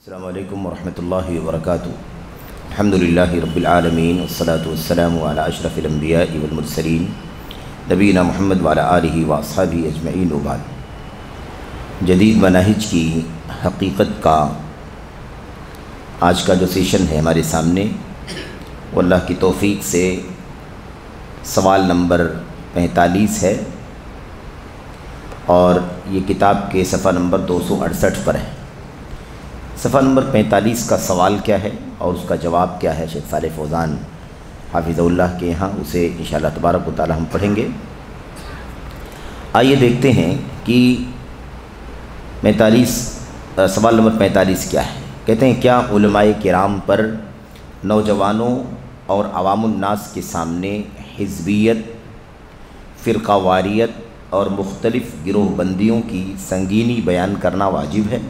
السلام علیکم ورحمۃ اللہ وبرکاتہ۔ الحمدللہ رب العالمین والصلاة والسلام علی اشرف الانبیاء والمرسلین نبینا محمد وعلی آلہ واصحابہ اجمعین وبعد۔ جدید مناہج کی حقیقت کا آج کا جو سیشن ہے ہمارے سامنے، وہ اللہ کی توفیق سے سوال نمبر 45 ہے اور یہ کتاب کے صفحہ نمبر 268 پر ہے۔ صفحہ نمبر 45 کا سوال کیا ہے اور اس کا جواب کیا ہے، شیخ صالح فوزان حافظ اللہ کے یہاں، اسے انشاءاللہ تبارک و تعالی ہم پڑھیں گے۔ آئیے دیکھتے ہیں کہ سوال نمبر 45 کیا ہے۔ کہتے ہیں، کیا علماء کرام پر نوجوانوں اور عوام الناس کے سامنے حزبیت، فرقہ واریت اور مختلف گروہ بندیوں کی سنگینی بیان کرنا واجب ہے؟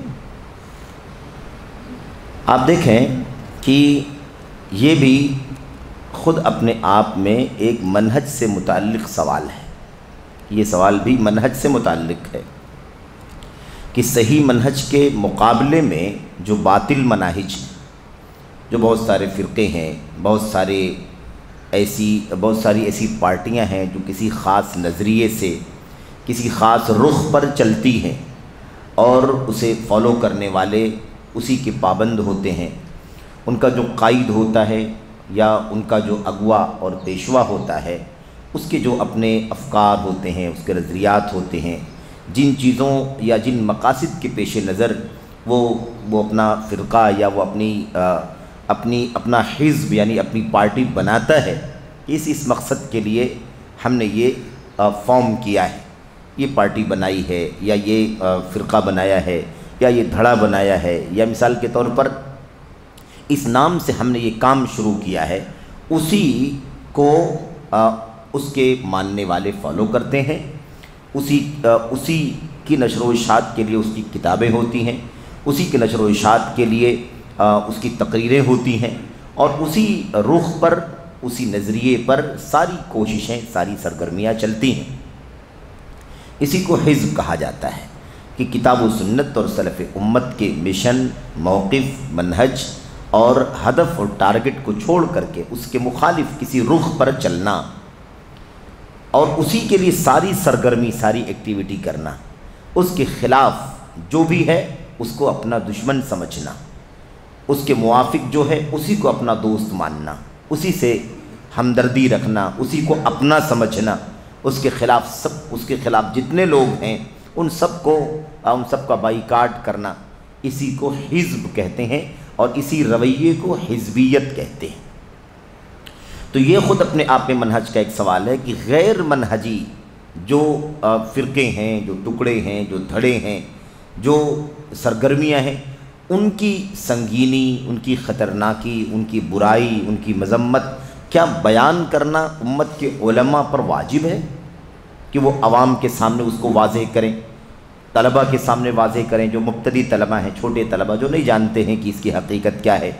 آپ دیکھیں کہ یہ بھی خود اپنے آپ میں ایک منہج سے متعلق سوال ہے۔ یہ سوال بھی منہج سے متعلق ہے کہ صحیح منہج کے مقابلے میں جو باطل مناہج ہیں، جو بہت سارے فرقے ہیں، بہت ساری ایسی پارٹیاں ہیں جو کسی خاص نظریے سے، کسی خاص رخ پر چلتی ہیں اور اسے فالو کرنے والے اسی کے پابند ہوتے ہیں۔ ان کا جو قائد ہوتا ہے یا ان کا جو اغوا اور پیشوا ہوتا ہے، اس کے جو اپنے افکار ہوتے ہیں، اس کے نظریات ہوتے ہیں، جن چیزوں یا جن مقاصد کے پیش نظر وہ اپنا فرقہ یا وہ اپنا حزب یعنی اپنی پارٹی بناتا ہے، اس مقصد کے لیے ہم نے یہ فارم کیا ہے، یہ پارٹی بنائی ہے یا یہ فرقہ بنایا ہے یا یہ دھڑا بنایا ہے، یا مثال کے طور پر اس نام سے ہم نے یہ کام شروع کیا ہے، اسی کو اس کے ماننے والے فالو کرتے ہیں۔ اسی کی نشر و اشاعت کے لیے اس کی کتابیں ہوتی ہیں، اسی کی نشر و اشاعت کے لیے اس کی تقریریں ہوتی ہیں، اور اسی رخ پر، اسی نظریے پر ساری کوششیں، ساری سرگرمیاں چلتی ہیں۔ اسی کو حزب کہا جاتا ہے کہ کتاب و سنت اور سلف امت کے مشن، موقف، منہج اور ہدف اور ٹارگٹ کو چھوڑ کر کے اس کے مخالف کسی رخ پر چلنا اور اسی کے لیے ساری سرگرمی، ساری ایکٹیویٹی کرنا، اس کے خلاف جو بھی ہے اس کو اپنا دشمن سمجھنا، اس کے موافق جو ہے اسی کو اپنا دوست ماننا، اسی سے ہمدردی رکھنا، اسی کو اپنا سمجھنا، اس کے خلاف جتنے لوگ ہیں ان سب کا بائیکاٹ کرنا، اسی کو حزب کہتے ہیں اور اسی رویے کو حزبیت کہتے ہیں۔ تو یہ خود اپنے آپ میں منہج کا ایک سوال ہے کہ غیر منہجی جو فرقے ہیں، جو ٹکڑے ہیں، جو دھڑے ہیں، جو سرگرمیاں ہیں، ان کی سنگینی، ان کی خطرناکی، ان کی برائی، ان کی مذمت کیا بیان کرنا امت کے علماء پر واجب ہے کہ وہ عوام کے سامنے اس کو واضح کریں، طلبہ کے سامنے واضح کریں، جو مبتدی طلبہ ہیں، چھوٹے طلبہ جو نہیں جانتے ہیں کہ اس کی حقیقت کیا ہے،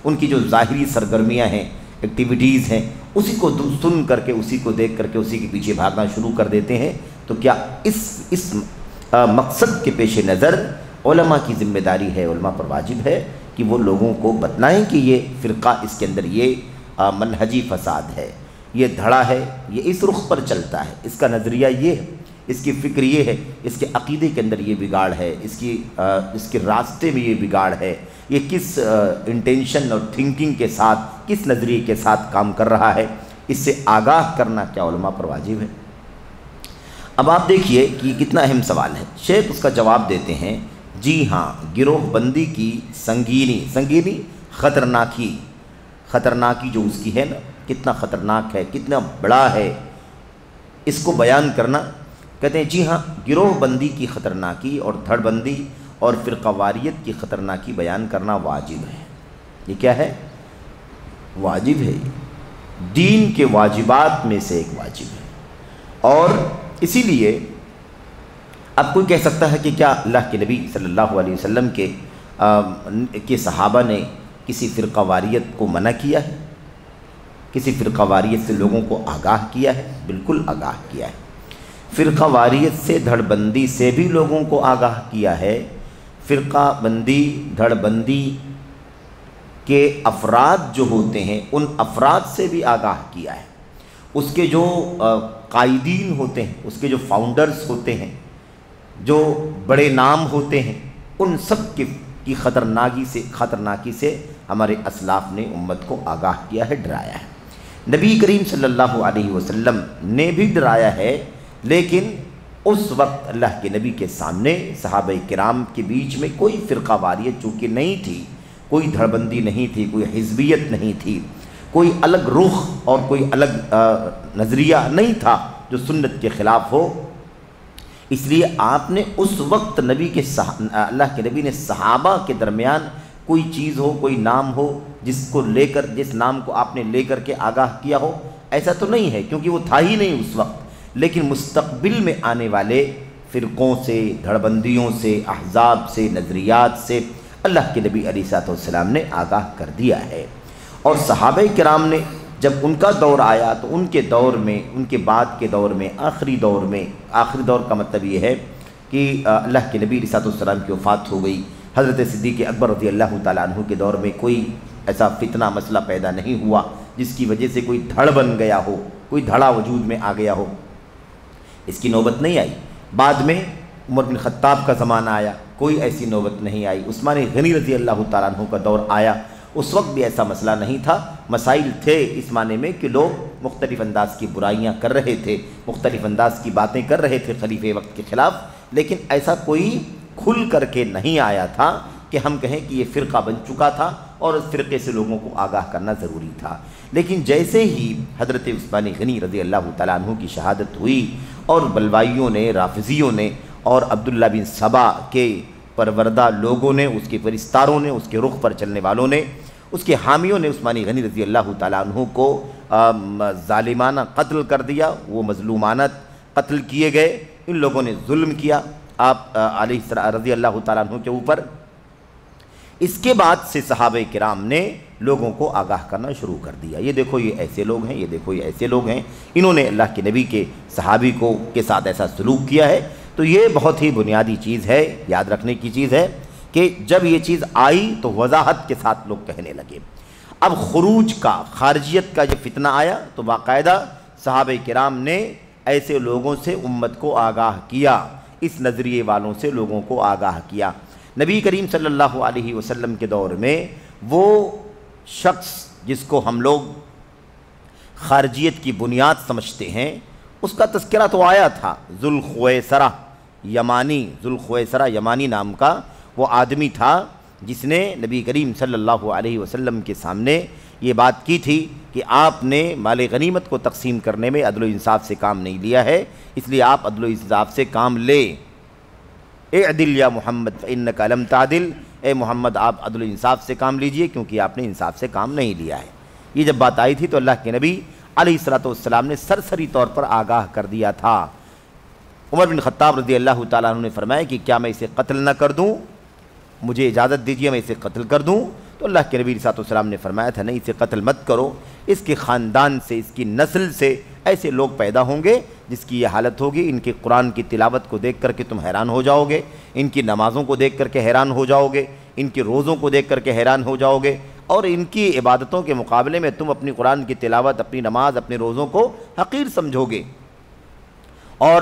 ان کی جو ظاہری سرگرمیاں ہیں، ایکٹیویٹیز ہیں، اسی کو سن کر کے، اسی کو دیکھ کر کے اسی کے پیچھے بھاگنا شروع کر دیتے ہیں۔ تو کیا اس مقصد کے پیش نظر علماء کی ذمہ داری ہے، علماء پر واجب ہے کہ وہ لوگوں کو بتلائیں کہ یہ فرقہ، اس کے اندر یہ منہجی فساد ہے، یہ دھڑا ہے، یہ اس رخ پر چلتا ہے، اس کا نظریہ یہ ہے، اس کی فکر یہ ہے، اس کے عقیدے کے اندر یہ بگاڑ ہے، اس کے راستے میں یہ بگاڑ ہے، یہ کس انٹینشن اور تھنکنگ کے ساتھ، کس نظریے کے ساتھ کام کر رہا ہے، اس سے آگاہ کرنا کیا علماء پر واجب ہے؟ اب آپ دیکھیے کہ یہ کتنا اہم سوال ہے۔ شیخ اس کا جواب دیتے ہیں، جی ہاں، گروہ بندی کی سنگینی خطرناکی جو اس کی ہے نا، کتنا خطرناک ہے، کتنا بڑا ہے، اس کو بیان کرنا، کہتے ہیں جی ہاں، گروہ بندی کی خطرناکی اور دھڑ بندی اور فرقہ واریت کی خطرناکی بیان کرنا واجب ہے۔ یہ کیا ہے؟ واجب ہے، دین کے واجبات میں سے ایک واجب ہے۔ اور اسی لیے اب کوئی کہہ سکتا ہے کہ کیا اللہ کے نبی صلی اللہ علیہ وسلم کے صحابہ نے کسی فرقہ واریت کو منع کیا ہے؟ کسی فرقہ واریت سے لوگوں کو آگاہ کیا ہے؟ بالکل آگاہ کیا ہے۔ فرقہ واریت سے، دھڑ بندی سے بھی لوگوں کو آگاہ کیا ہے، فرقہ بندی دھڑ بندی کے افراد جو ہوتے ہیں ان افراد سے بھی آگاہ کیا ہے، اس کے جو قائدین ہوتے ہیں، اس کے جو فاؤنڈرز ہوتے ہیں، جو بڑے نام ہوتے ہیں، ان سب کی خطرناکی سے ہمارے اسلاف نے امت کو آگاہ کیا ہے، ڈرایا ہے۔ نبی کریم صلی اللہ علیہ وسلم نے بھی ڈرایا ہے، لیکن اس وقت اللہ کے نبی کے سامنے صحابہ کرام کے بیچ میں کوئی فرقہ واریت چونکہ نہیں تھی، کوئی دھڑبندی نہیں تھی، کوئی حزبیت نہیں تھی، کوئی الگ رخ اور کوئی الگ نظریہ نہیں تھا جو سنت کے خلاف ہو۔ اس لیے آپ نے اس وقت اللہ کے نبی نے صحابہ کے درمیان کوئی چیز ہو، کوئی نام ہو جس نام کو آپ نے لے کر کے آگاہ کیا ہو، ایسا تو نہیں ہے کیونکہ وہ تھا ہی نہیں اس وقت، لیکن مستقبل میں آنے والے فرقوں سے، دھڑبندیوں سے، احزاب سے، نظریات سے اللہ کے نبی علیہ السلام نے آگاہ کر دیا ہے۔ اور صحابہ کرام نے جب ان کا دور آیا تو ان کے دور میں، ان کے بعد کے دور میں، آخری دور کا مطلب یہ ہے کہ اللہ کے نبی علیہ السلام کی وفات ہو گئی، حضرت صدیق اکبر رضی اللہ تعالیٰ عنہ کے دور میں کوئی ایسا فتنہ مسئلہ پیدا نہیں ہوا جس کی وجہ سے کوئی دھڑ بن گیا ہو، کوئی دھڑا وجود میں آ گیا ہو، اس کی نوبت نہیں آئی۔ بعد میں عمر بن خطاب کا زمانہ آیا، کوئی ایسی نوبت نہیں آئی۔ عثمان غنی رضی اللہ تعالیٰ عنہ کا دور آیا، اس وقت بھی ایسا مسئلہ نہیں تھا۔ مسائل تھے اس معنی میں کہ لوگ مختلف انداز کی برائیاں کر رہے تھے، مختلف انداز کی باتیں کر رہے تھے خلیفہ وقت کے خلاف، لیکن ایسا کوئی کھل کر کے نہیں آیا تھا کہ ہم کہیں کہ یہ فرقہ بن چکا تھا اور اس فرقے سے لوگوں کو آگاہ کرنا ضروری تھا۔ لیکن جیسے ہی حضرت عثمان غنی رضی اللہ تعالیٰ عنہ کی شہادت ہوئی اور بلوائیوں نے، رافضیوں نے اور عبداللہ بن سبا کے پروردہ لوگوں نے، اس کے پرستاروں نے، اس کے رخ پر چلنے والوں نے، اس کے حامیوں نے عثمان غنی رضی اللہ تعالیٰ عنہ کو ظالمانہ قتل کر دیا، وہ مظلومانہ قتل کیے گئے۔ ان لوگوں نے ظلم کیا آپ رضی اللہ تعالیٰ عنہ کے اوپر۔ اس کے بعد سے صحابہ کرام نے لوگوں کو آگاہ کرنا شروع کر دیا، یہ دیکھو یہ ایسے لوگ ہیں، یہ دیکھو یہ ایسے لوگ ہیں، انہوں نے اللہ کے نبی کے صحابی کے ساتھ ایسا سلوک کیا ہے۔ تو یہ بہت ہی بنیادی چیز ہے، یاد رکھنے کی چیز ہے کہ جب یہ چیز آئی تو وضاحت کے ساتھ لوگ کہنے لگے۔ اب خارجیت کا جب فتنہ آیا تو باقاعدہ صحابہ کرام نے ایسے لوگوں سے امت کو آگاہ کیا، اس نظریے والوں سے لوگوں کو آگاہ کیا۔ نبی کریم صلی اللہ علیہ وسلم کے دور میں وہ شخص جس کو ہم لوگ خارجیت کی بنیاد سمجھتے ہیں، اس کا تذکرہ تو آیا تھا، ذوالخویسرہ یمانی نام کا وہ آدمی تھا جس نے نبی کریم صلی اللہ علیہ وسلم کے سامنے یہ بات کی تھی کہ آپ نے مال غنیمت کو تقسیم کرنے میں عدل و انصاف سے کام نہیں لیا ہے، اس لیے آپ عدل و انصاف سے کام لیں۔ اعدل یا محمد فإنک لم تعدل، اے محمد آپ عدل و انصاف سے کام لیجئے کیونکہ آپ نے انصاف سے کام نہیں لیا ہے۔ یہ جب بات آئی تھی تو اللہ کے نبی علیہ السلام نے سرسری طور پر آگاہ کر دیا تھا۔ عمر بن خطاب رضی اللہ تعالیٰ عنہ نے فرمایا کہ کیا میں اسے قتل نہ کر دوں، مجھے اجازت دیجیے میں اسے قتل کر دوں؟ تو اللہ کے نبی علیہ السلام نے فرمایا تھا نہیں، اسے قتل مت کرو، اس کے خاندان سے، اس کی نسل سے ایسے لوگ پیدا ہوں گے جس کی یہ حالت ہوگی، ان کے قرآن کی تلاوت کو دیکھ کر کے تم حیران ہو جاؤ گے، ان کی نمازوں کو دیکھ کر کے حیران ہو جاؤ گے، ان کے روزوں کو دیکھ کر کے حیران ہو جاؤ گے، اور ان کی عبادتوں کے مقابلے میں تم اپنی قرآن کی تلاوت، اپنی نماز، اپنے روزوں کو حقیر سمجھو گے۔ اور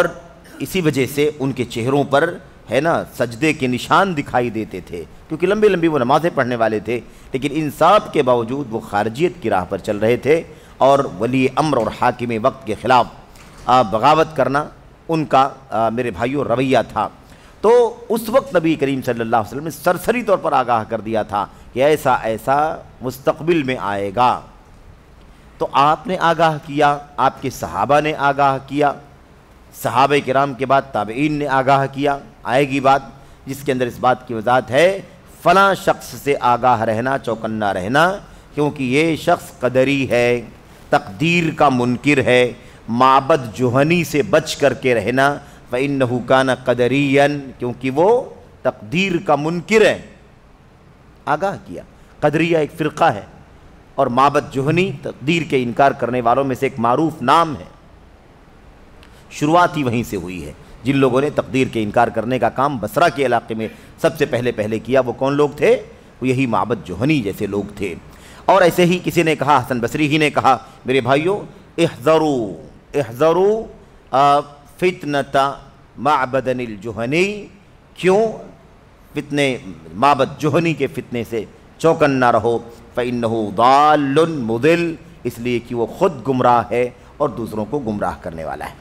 اسی وجہ سے ان کے چہروں پر سجدے کے نشان دکھائی دیتے تھے کیونکہ لمبی لمبی وہ نمازیں پڑھنے والے تھے، لیکن ان سب کے باوجود وہ خارجیت کی راہ پر چل رہے تھے اور ولی امر اور حاکم وقت کے خلاف بغاوت کرنا ان کا میرے بھائیوں رویہ تھا۔ تو اس وقت نبی کریم صلی اللہ علیہ وسلم نے سرسری طور پر آگاہ کر دیا تھا کہ ایسا ایسا مستقبل میں آئے گا۔ تو آپ نے آگاہ کیا، آپ کے صحابہ نے آگاہ کیا، صحابہ کرام کے بعد تابعین نے آگاہ کیا۔ آئے گی بات جس کے اندر اس بات کی وضاحت ہے، فلاں شخص سے آگاہ رہنا، چوکنا رہنا، کیونکہ یہ شخص قدری ہے، تقدیر کا منکر ہے، معبد جوہنی سے بچ کر کے رہنا، فَإِنَّهُ كَانَ قَدَرِيًّا، کیونکہ وہ تقدیر کا منکر ہے۔ آگاہ کیا، قدریہ ایک فرقہ ہے اور معبد جوہنی تقدیر کے انکار کرنے والوں میں سے ایک معروف نام ہے، شروعات ہی وہیں سے ہوئی ہے۔ جن لوگوں نے تقدیر کے انکار کرنے کا کام بصرہ کے علاقے میں سب سے پہلے کیا وہ کون لوگ تھے؟ وہ یہی معبد جوہنی جیسے لوگ تھے۔ اور ایسے ہی کسی نے کہا، حسن بصری ہی نے کہا، میرے بھائیوں احذروا فتنۃ معبد الجوہنی، کیوں؟ فتنے معبد جوہنی کے فتنے سے چوکن نہ رہو، فإنہ ضال مضل، اس لیے کہ وہ خود گمراہ ہے اور دوسروں کو گمراہ کرنے والا ہے۔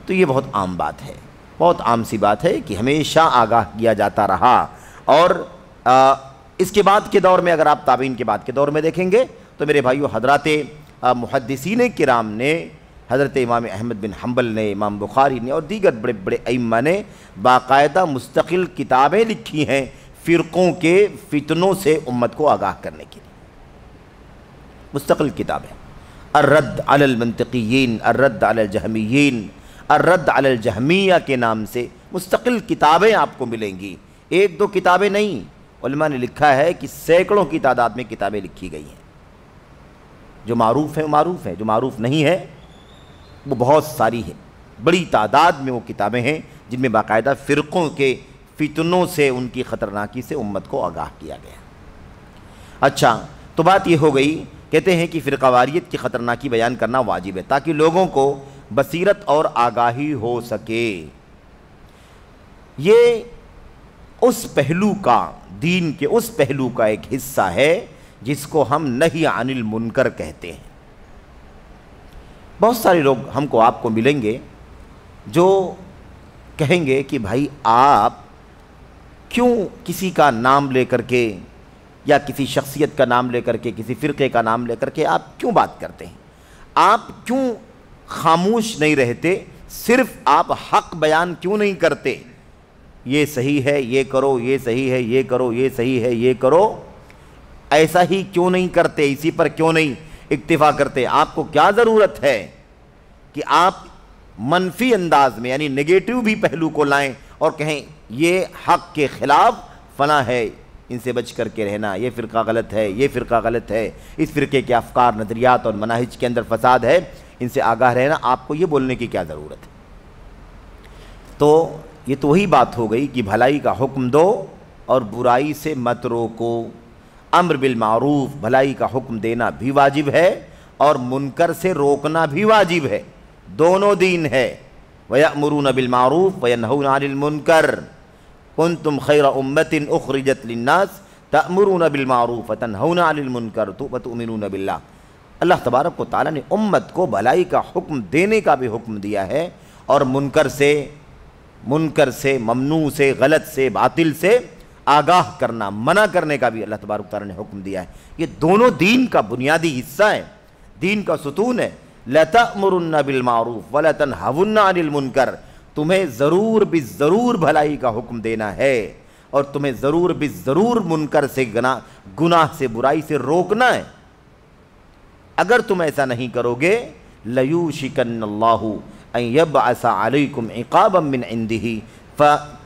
تو یہ بہت عام بات ہے، بہت عام سی بات ہے کہ ہمیشہ آگاہ کیا جاتا رہا۔ اور اس کے بعد کے دور میں اگر آپ تابعین کے بعد کے دور میں دیکھیں گے تو میرے بھائیو حضرات محدثین کرام نے، حضرت امام احمد بن حنبل نے، امام بخاری نے اور دیگر بڑے بڑے ائمہ نے باقاعدہ مستقل کتابیں لکھی ہیں فرقوں کے فتنوں سے امت کو آگاہ کرنے کے لیے، مستقل کتابیں، الرد علی المنطقیین، الرد علی الجہمیین، الرد علی الجہمیہ کے نام سے مستقل کتابیں آپ کو ملیں گی، ایک دو کتابیں نہیں، علماء نے لکھا ہے کہ سینکڑوں کی تعداد میں کتابیں لکھی گئی ہیں۔ جو معروف ہیں وہ معروف ہیں، جو معروف نہیں ہے وہ بہت ساری ہیں، بڑی تعداد میں وہ کتابیں ہیں جن میں باقاعدہ فرقوں کے فتنوں سے، ان کی خطرناکی سے امت کو آگاہ کیا گیا۔ اچھا، تو بات یہ ہو گئی، کہتے ہیں کہ فرقہ واریت کی خطرناکی بیان کرنا واجب ہے تاکہ لوگوں کو بصیرت اور آگاہی ہو سکے۔ یہ اس پہلو کا، دین کے اس پہلو کا ایک حصہ ہے جس کو ہم نہی عن المنکر کہتے ہیں۔ بہت سارے لوگ ہم کو، آپ کو ملیں گے جو کہیں گے کہ بھائی آپ کیوں کسی کا نام لے کر کے یا کسی شخصیت کا نام لے کر کے، کسی فرقے کا نام لے کر کے آپ کیوں بات کرتے ہیں؟ آپ کیوں خاموش نہیں رہتے؟ صرف آپ حق بیان کیوں نہیں کرتے؟ یہ صحیح ہے یہ کرو، یہ صحیح ہے یہ کرو، یہ صحیح ہے یہ کرو، ایسا ہی کیوں نہیں کرتے؟ اسی پر کیوں نہیں اکتفا کرتے؟ آپ کو کیا ضرورت ہے کہ آپ منفی انداز میں، یعنی نگیٹو بھی پہلو کو لائیں اور کہیں یہ حق کے خلاف فلاں ہے، ان سے بچ کر کے رہنا، یہ فرقہ غلط ہے، یہ فرقہ غلط ہے، اس فرقے کے افکار، نظریات اور مناہج کے اندر فساد ہے، ان سے آگاہ رہنا، آپ کو یہ بولنے کی کیا ضرورت ہے؟ تو یہ تو وہی بات ہو گئی کہ بھلائی کا حکم دو اور برائی سے مت روکو۔ امر بالمعروف، بھلائی کا حکم دینا بھی واجب ہے اور منکر سے روکنا بھی واجب ہے، دونوں دین ہے۔ وَيَأْمُرُونَ بِالْمَعْرُوفِ وَيَنْهَوْنَ عَنِ الْمُنْكَرِ كُنْتُمْ خَيْرَ أُمَّةٍ أُخْرِجَتْ لِلنَّاسِ تَأْمُرُونَ بِالْمَعْرُوفِ وَتَنْهَوْنَ عَنِ الْمُنْكَرِ وَتُؤْمِنُونَ بِاللَّهِ۔ اللہ تبارک و تعالیٰ نے امت کو بھلائی کا حکم دینے کا بھی حکم دیا ہے اور منکر سے، ممنوع سے، غلط سے، باطل سے آگاہ کرنا، منع کرنے کا بھی اللہ تبارک و تعالیٰ نے حکم دیا ہے۔ یہ دونوں دین کا بنیادی حصہ ہے، دین کا ستون ہے۔ لَتَأْمُرُنَّ بِالْمَعْرُوفِ وَلَتَنْهَوُنَّ عَنِ الْمُنْكَرِ، تمہیں ضرور بالضرور بھلائی کا حکم دینا ہے اور تمہیں ضرور بالضرور منکر سے، گناہ سے، برائی سے روکنا ہے۔ اگر تم ایسا نہیں کرو گے لَيُوشِكَنَّ اللَّهُ أَن يَبْعَثَ عَلَيْكُمْ عِقَابًا مِّنْ عِنْدِهِ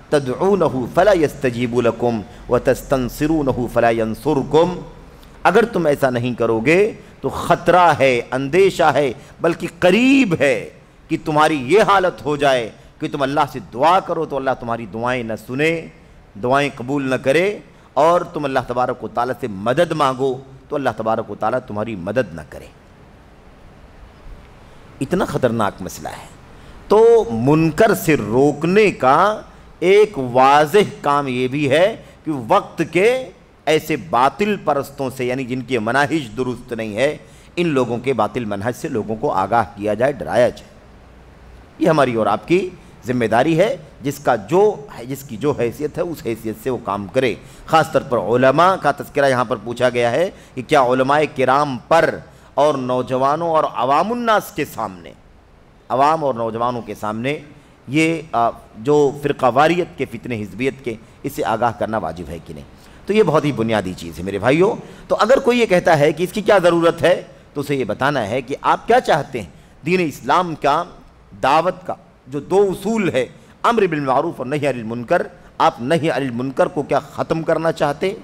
تدعونه فلا يستجیب لكم وتستنصرونه فلا ينصركم۔ اگر تم ایسا نہیں کرو گے تو خطرہ ہے، اندیشہ ہے، بلکہ قریب ہے کہ تمہاری یہ حالت ہو جائے کہ تم اللہ سے دعا کرو تو اللہ تمہاری دعائیں نہ سنے، دعائیں قبول نہ کرے، اور تم اللہ تبارک و تعالیٰ سے مدد مانگو تو اللہ تبارک و تعالیٰ تمہاری مدد نہ کرے۔ اتنا خطرناک مسئلہ ہے۔ تو منکر سے روکنے کا ایک واضح کام یہ بھی ہے کہ وقت کے ایسے باطل پرستوں سے، یعنی جن کی مناہج درست نہیں ہے، ان لوگوں کے باطل منہج سے لوگوں کو آگاہ کیا جائے، ڈرایا جائے۔ یہ ہماری اور آپ کی ذمہ داری ہے، جس کی جو حیثیت ہے اس حیثیت سے وہ کام کرے۔ خاص طور پر علماء کا تذکرہ یہاں پر پوچھا گیا ہے کہ کیا علماء کرام پر اور نوجوانوں اور عوام الناس کے سامنے، عوام اور نوجوانوں کے سامنے یہ جو فرقہ واریت کے فتنے حزبیت کے، اس سے آگاہ کرنا واجب ہے کہ نہیں؟ تو یہ بہت ہی بنیادی چیز ہے میرے بھائیوں۔ تو اگر کوئی یہ کہتا ہے کہ اس کی کیا ضرورت ہے تو اسے یہ بتانا ہے کہ آپ کیا چاہتے ہیں۔ دین اسلام کا دعوت کا جو دو اصول ہے، امر بالمعروف اور نہی عن المنکر، آپ نہی عن المنکر کو کیا ختم کرنا چاہتے ہیں؟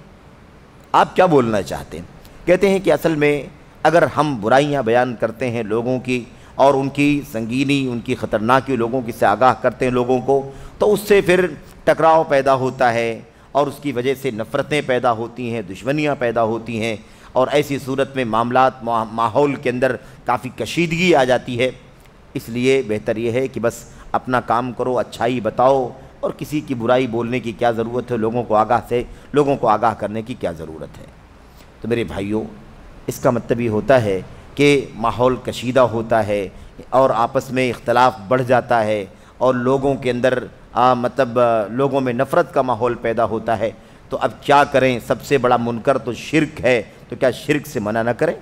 آپ کیا بولنا چاہتے ہیں؟ کہتے ہیں کہ اصل میں اگر ہم برائیاں بیان کرتے ہیں لوگوں کی اور ان کی سنگینی، ان کی خطرناکی لوگوں کی سے آگاہ کرتے ہیں لوگوں کو، تو اس سے پھر ٹکراؤ پیدا ہوتا ہے اور اس کی وجہ سے نفرتیں پیدا ہوتی ہیں، دشمنیاں پیدا ہوتی ہیں، اور ایسی صورت میں معاملات ماحول کے اندر کافی کشیدگی آ جاتی ہے۔ اس لیے بہتر یہ ہے کہ بس اپنا کام کرو، اچھائی بتاؤ، اور کسی کی برائی بولنے کی کیا ضرورت ہے، لوگوں کو آگاہ کرنے کی کیا ضرورت ہے۔ تو میرے بھائیوں، اس کا مطلب یہ ہوتا ہے کہ ماحول کشیدہ ہوتا ہے اور آپس میں اختلاف بڑھ جاتا ہے اور لوگوں کے اندر لوگوں میں نفرت کا ماحول پیدا ہوتا ہے، تو اب کیا کریں؟ سب سے بڑا منکر تو شرک ہے، تو کیا شرک سے منع نہ کریں؟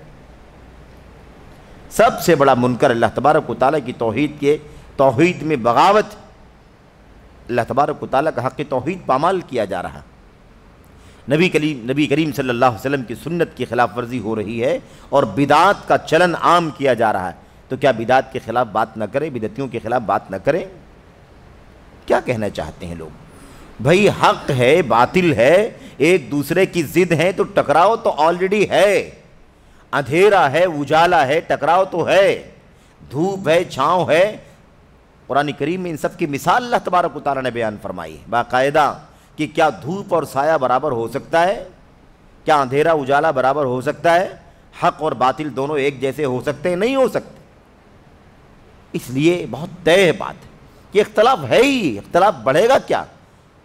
سب سے بڑا منکر اللہ تبارک و تعالیٰ کی توحید میں بغاوت، اللہ تبارک و تعالیٰ کا حق توحید پامال کیا جا رہا، نبی کریم صلی اللہ علیہ وسلم کی سنت کی خلاف ورزی ہو رہی ہے اور بدعات کا چلن عام کیا جا رہا ہے، تو کیا بدعات کے خلاف بات نہ کریں، بدعتیوں کے خلاف بات نہ کریں؟ کیا کہنا چاہتے ہیں لوگ؟ بھائی حق ہے، باطل ہے، ایک دوسرے کی ضد ہے، تو ٹکراؤ تو آلریڈی ہے، اندھیرا ہے، اجالا ہے، ٹکراؤ تو ہے، دھوپ ہے، چھاؤں ہے۔ قرآن کریم میں ان سب کی مثال اللہ تبارک و تعالیٰ نے بیان فرمائی ہے باقاعدہ، کہ کیا دھوپ اور سایہ برابر ہو سکتا ہے؟ کیا اندھیرا اجالا برابر ہو سکتا ہے؟ حق اور باطل دونوں ایک جیسے ہو سکتے ہیں؟ نہیں ہو سکتے۔ اس لیے بہت طے بات ہے کہ اختلاف ہے ہی، اختلاف بڑھے گا کیا؟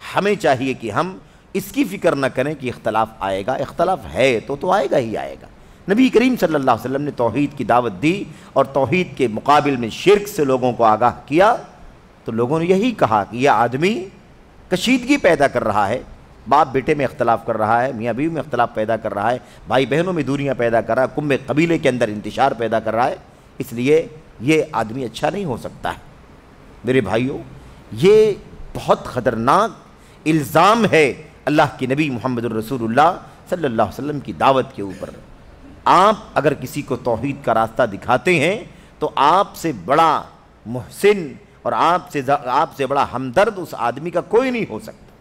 ہمیں چاہیے کہ ہم اس کی فکر نہ کریں کہ اختلاف آئے گا، اختلاف ہے تو آئے گا ہی آئے گا۔ نبی کریم صلی اللہ علیہ وسلم نے توحید کی دعوت دی اور توحید کے مقابل میں شرک سے لوگوں کو آگاہ کیا، تو لوگوں نے یہی کہا کہ یہ آدمی کشیدگی پیدا کر رہا ہے، باپ بیٹے میں اختلاف کر رہا ہے، میاں بیوی میں اختلاف پیدا کر رہا ہے، بھائی بہنوں میں دوریاں پیدا کر رہا ہے، کنبے قبیلے کے اندر انتشار پیدا کر رہا ہے، اس لیے یہ آدمی اچھا نہیں ہو سکتا ہے۔ میرے بھائیوں، یہ بہت خطرناک الزام ہے اللہ کے نبی محمد الرسول اللہ صلی اللہ علیہ وسلم کی دعوت کے اوپر۔ آپ اگر کسی کو توحید کا راستہ دکھاتے ہیں تو آپ سے بڑا محسن اور آپ سے بڑا ہمدرد اس آدمی کا کوئی نہیں ہو سکتا۔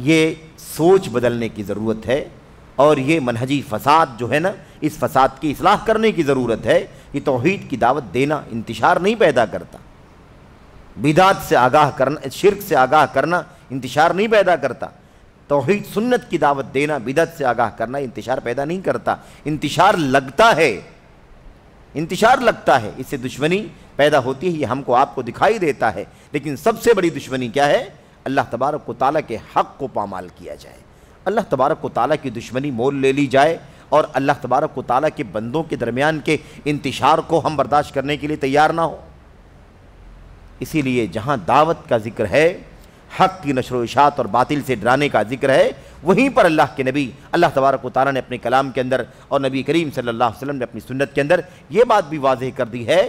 یہ سوچ بدلنے کی ضرورت ہے، اور یہ منہجی فساد جو ہے نا، اس فساد کی اصلاح کرنے کی ضرورت ہے۔ یہ توحید کی دعوت دینا انتشار نہیں پیدا کرتا، بدعت سے آگاہ کرنا، شرک سے آگاہ کرنا انتشار نہیں پیدا کرتا، توحید سنت کی دعوت دینا، بدعت سے آگاہ کرنا انتشار پیدا نہیں کرتا، انتشار لگتا ہے، اس سے دشمنی پیدا ہوتی ہے، یہ ہم کو آپ کو دکھائی دیتا ہے، لیکن سب سے بڑی دشمنی کیا ہے؟ اللہ تبارک و تعالیٰ کے حق کو پامال کیا جائے، اللہ تبارک و تعالیٰ کی دشمنی مول لے لی جائے، اور اللہ تبارک و تعالیٰ کے بندوں کے درمیان کے انتشار کو ہم برداشت کرنے کے لیے تیار نہ ہو۔ اسی لیے جہاں دعوت کا ذکر ہے، حق کی نشر و اشاعت اور باطل سے ڈرانے کا ذکر ہے، وہیں پر اللہ کے نبی اللہ تبارک و تعالیٰ نے اپنے کلام کے اندر اور نبی کریم صلی اللہ علیہ وسلم نے اپنی سنت کے اندر یہ بات بھی واضح کر دی ہے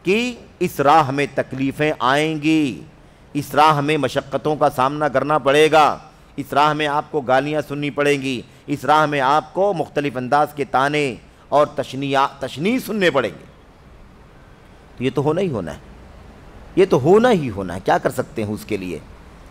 کہ اس راہ میں تکلیفیں آئیں گی، اس راہ میں مشقتوں کا سامنا کرنا پڑے گا، اس راہ میں آپ کو گالیاں سننی پڑیں گی، اس راہ میں آپ کو مختلف انداز کے تانے اور تشنیع سننے پڑیں گے۔ یہ تو ہونا ہی ہونا ہے، یہ تو ہونا ہی ہونا ہے، کیا کر سکتے ہیں اس کے لیے؟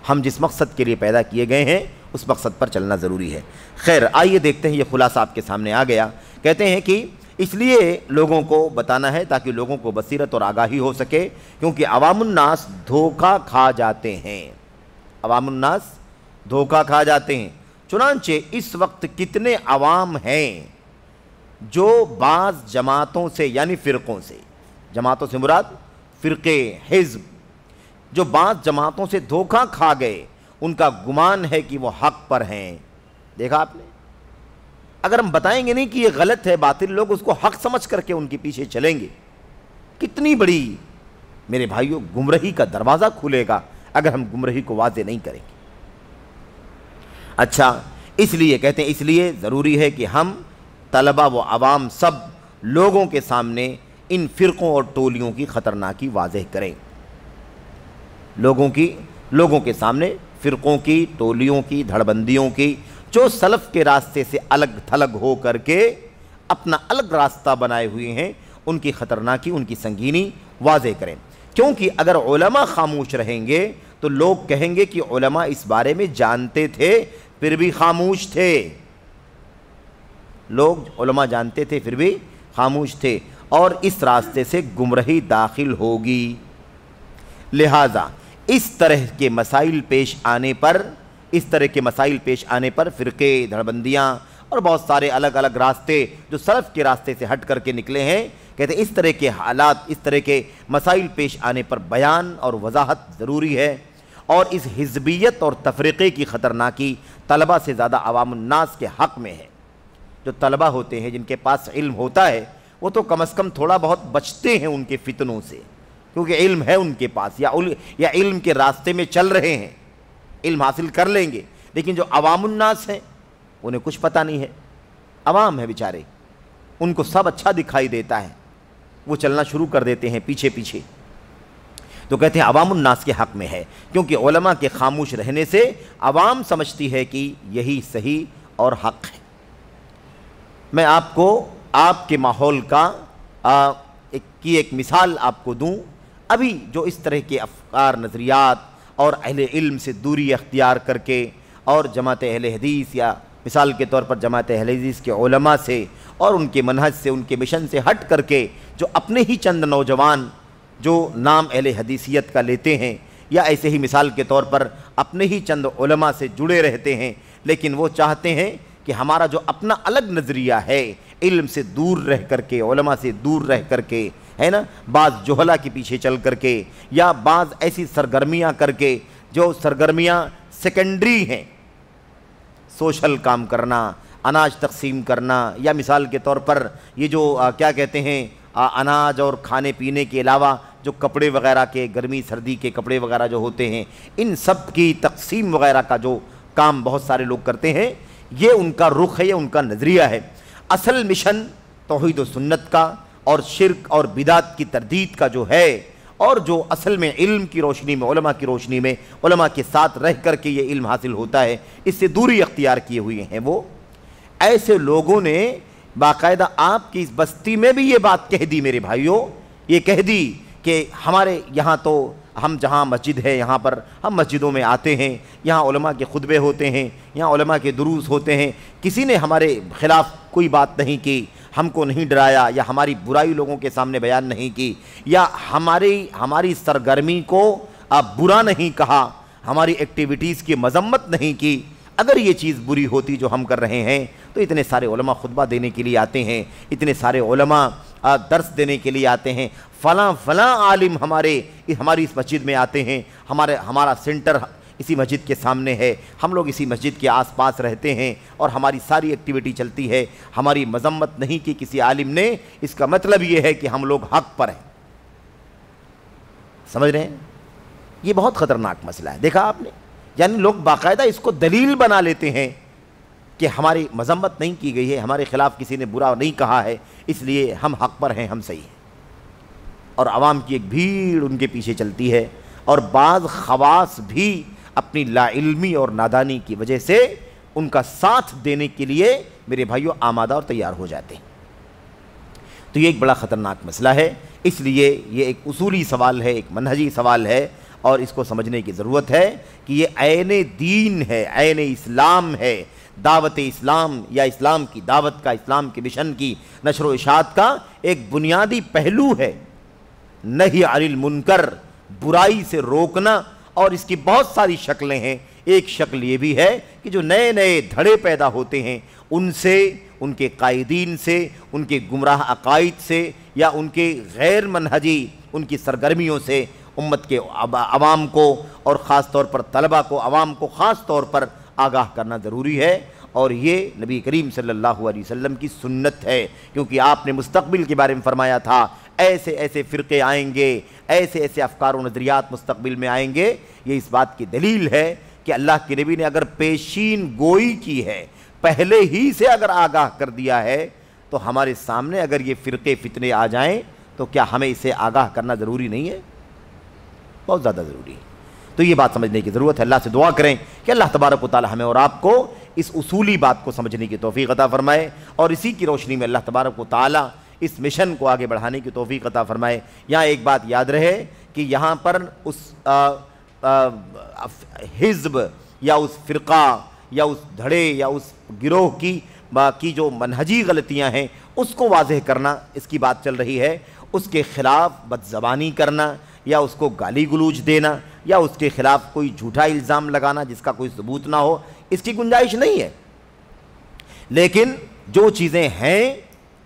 ہم جس مقصد کے لیے پیدا کیے گئے ہیں اس مقصد پر چلنا ضروری ہے۔ خیر، آئیے دیکھتے ہیں، یہ خلاصہ آپ کے سامنے آ گیا۔ کہتے ہیں کہ اس لیے لوگوں کو بتانا ہے تاکہ لوگوں کو بصیرت اور آگاہی ہو سکے، کیونکہ عوام الناس دھوکہ کھا جاتے ہیں، عوام الناس دھوکہ کھا جاتے ہیں۔ چنانچہ اس وقت کتنے عوام ہیں جو بعض جماعتوں سے، یعنی فرقوں سے، جماعتوں سے مراد فرقے، حزب، جو بعض جماعتوں سے دھوکہ کھا گئے، ان کا گمان ہے کہ وہ حق پر ہیں۔ دیکھا آپ نے، اگر ہم بتائیں گے نہیں کہ یہ غلط ہے، باطل، لوگ اس کو حق سمجھ کر کے ان کے پیچھے چلیں گے۔ کتنی بڑی میرے بھائیوں گمراہی کا دروازہ کھلے گا اگر ہم گمراہی کو واضح نہیں کریں گے۔ اچھا، اس لیے کہتے ہیں، اس لیے ضروری ہے کہ ہم طلبہ و عوام سب لوگوں کے سامنے ان فرقوں اور ٹولیوں کی خطرناکی واضح کریں، لوگوں کے سامنے فرقوں کی، ٹولیوں کی، دھڑبندیوں کی، جو سلف کے راستے سے الگ تھلگ ہو کر کے اپنا الگ راستہ بنائے ہوئے ہیں، ان کی خطرناکی، ان کی سنگینی واضح کریں۔ کیونکہ اگر علماء خاموش رہیں گے تو لوگ کہیں گے کہ علماء اس بارے میں جانتے تھے پھر بھی خاموش تھے، لوگ علماء جانتے تھے پھر بھی خاموش تھے، اور اس راستے سے گمراہی داخل ہوگی۔ لہٰذا اس طرح کے مسائل پیش آنے پر فرقے، دھڑبندیاں اور بہت سارے الگ الگ راستے جو سلف کے راستے سے ہٹ کر کے نکلے ہیں، کہتے ہیں اس طرح کے حالات، اس طرح کے مسائل پیش آنے پر بیان اور وضاحت ضروری ہے۔ اور اس حزبیت اور تفریقے کی خطرناکی طلبہ سے زیادہ عوام الناس کے حق میں ہے۔ جو طلبہ ہوتے ہیں، جن کے پاس علم ہوتا ہے، وہ تو کم از کم تھوڑا بہت بچتے ہیں ان کے فتنوں سے، کیونکہ علم ہے ان کے پاس، یا علم کے راستے میں چل رہے ہیں، علم حاصل کر لیں گے۔ لیکن جو عوام الناس ہیں، انہیں کچھ پتہ نہیں ہے، عوام ہے بیچارے، ان کو سب اچھا دکھائی دیتا ہے، وہ چلنا شروع کر دیتے ہیں پیچھے پیچھے۔ تو کہتے ہیں عوام الناس کے حق میں ہے، کیونکہ علماء کے خاموش رہنے سے عوام سمجھتی ہے کہ یہی صحیح اور حق ہے۔ میں آپ کو آپ کے ماحول کا ایک مثال آپ کو دوں۔ ابھی جو اس طرح کے افکار، نظریات اور اہل علم سے دوری اختیار کر کے، اور جماعت اہل حدیث، یا مثال کے طور پر جماعت اہل حدیث کے علماء سے اور ان کے منہج سے، ان کے مشن سے ہٹ کر کے، جو اپنے ہی چند نوجوان جو نام اہل حدیثیت کا لیتے ہیں، یا ایسے ہی مثال کے طور پر اپنے ہی چند علماء سے جڑے رہتے ہیں، لیکن وہ چاہتے ہیں کہ ہمارا جو اپنا الگ نظریہ ہے، علم سے دور رہ کر کے، علماء سے دور رہ کر کے، ہے نا، بعض جہلا کے پیچھے چل کر کے، یا بعض ایسی سرگرمیاں کر کے جو سرگرمیاں سیکنڈری ہیں، سوشل کام کرنا، اناج تقسیم کرنا، یا مثال کے طور پر یہ جو کیا کہتے ہیں، اناج اور کھانے پینے کے علاوہ جو کپڑے وغیرہ کے، گرمی سردی کے کپڑے وغیرہ جو ہوتے ہیں، ان سب کی تقسیم وغیرہ کا جو کام بہت سارے لوگ کرتے ہیں، یہ ان کا رخ ہے، یہ ان کا نظریہ ہے۔ اصل مشن توحید و سنت کا اور شرک اور بدعت کی تردید کا جو ہے، اور جو اصل میں علم کی روشنی میں، علماء کی روشنی میں، علماء کے ساتھ رہ کر کے یہ علم حاصل ہوتا ہے، اس سے دوری اختیار کیے ہوئے ہیں وہ ایسے لوگوں نے باقاعدہ آپ کی اس بستی میں بھی یہ بات کہہ دی میرے بھائیوں، یہ کہہ دی کہ ہمارے یہاں تو ہم جہاں مسجد ہے یہاں پر ہم مسجدوں میں آتے ہیں، یہاں علماء کے خطبے ہوتے ہیں، یہاں علماء کے دروس ہوتے ہیں، کسی نے ہمارے خلاف کوئی بات نہیں کی، ہم کو نہیں ڈرایا، یا ہماری برائی لوگوں کے سامنے بیان نہیں کی، یا ہماری سرگرمی کو برا نہیں کہا، ہماری ایکٹیویٹیز کی مذمت نہیں کی۔ اگر یہ چیز بری ہوتی جو ہم کر رہے ہیں تو اتنے سارے علماء خطبہ دینے کے لیے آتے ہیں، اتنے سارے علماء درس دینے کے لیے آتے ہیں، فلاں عالم ہماری اس مسجد میں آتے ہیں، ہمارا سینٹر اسی مسجد کے سامنے ہے، ہم لوگ اسی مسجد کے آس پاس رہتے ہیں اور ہماری ساری ایکٹیویٹی چلتی ہے، ہماری مذمت نہیں کی کسی عالم نے، اس کا مطلب یہ ہے کہ ہم لوگ حق پر ہیں۔ سمجھ رہے ہیں؟ یہ بہت خطرناک مسئلہ ہے، دیکھا آپ نے، یعنی لوگ باقاعدہ اس کو دلیل بنا لیتے ہیں کہ ہماری مذمت نہیں کی گئی ہے، ہمارے خلاف کسی نے برا نہیں کہا ہے، اس لیے ہم حق پر ہیں، ہم صحیح ہیں، اور عوام کی ایک بھیڑ ان کے پیچھے چلتی ہے، اور بعض خواص بھی اپنی لا علمی اور نادانی کی وجہ سے ان کا ساتھ دینے کے لیے میرے بھائیوں آمادہ اور تیار ہو جاتے ہیں۔ تو یہ ایک بڑا خطرناک مسئلہ ہے، اس لیے یہ ایک اصولی سوال ہے، ایک منہجی سوال ہے، اور اس کو سمجھنے کی ضرورت ہے کہ یہ عین دین ہے، عین اسلام ہے، دعوت اسلام یا اسلام کی دعوت کا، اسلام کے مشن کی نشر و اشاعت کا ایک بنیادی پہلو ہے نہی عن المنکر، برائی سے روکنا، اور اس کی بہت ساری شکلیں ہیں۔ ایک شکل یہ بھی ہے کہ جو نئے نئے دھڑے پیدا ہوتے ہیں ان سے، ان کے قائدین سے، ان کے گمراہ عقائد سے، یا ان کے غیر منہجی ان کی سرگرمیوں سے امت کے عوام کو، اور خاص طور پر طلبہ کو، عوام کو خاص طور پر آگاہ کرنا ضروری ہے، اور یہ نبی کریم صلی اللہ علیہ وسلم کی سنت ہے، کیونکہ آپ نے مستقبل کے بارے میں فرمایا تھا ایسے ایسے فرقے آئیں گے، ایسے ایسے افکار و نظریات مستقبل میں آئیں گے۔ یہ اس بات کی دلیل ہے کہ اللہ کے نبی نے اگر پیشین گوئی کی ہے، پہلے ہی سے اگر آگاہ کر دیا ہے، تو ہمارے سامنے اگر یہ فرقے فتنے آ جائیں تو کیا ہمیں اسے آگاہ کرنا ضروری نہیں ہے؟ بہت زیادہ ضروری ہے۔ تو یہ بات سمجھنے کی ضرورت ہے۔ اللہ سے دعا کریں کہ اللہ تبارک و تعالی ہمیں اور آپ کو اس اصولی بات کو سمجھنے کی توفیق عطا فرمائے، اور اسی کی روشنی میں اللہ تبارک و تعالی اس مشن کو آگے بڑھانے کی توفیق عطا فرمائے۔ یہاں ایک بات یاد رہے کہ یہاں پر اس حزب یا اس فرقہ یا اس دھڑے یا اس گروہ کی جو منہجی غلطیاں ہیں اس کو واضح کرنا اس کی بات چل رہی ہے، اس کے خلاف بدزبانی کرنا یا اس کو گالی گلوچ دینا یا اس کے خلاف کوئی جھوٹا الزام لگانا جس کا کوئی ثبوت نہ ہو، اس کی گنجائش نہیں ہے۔ لیکن جو چیزیں ہیں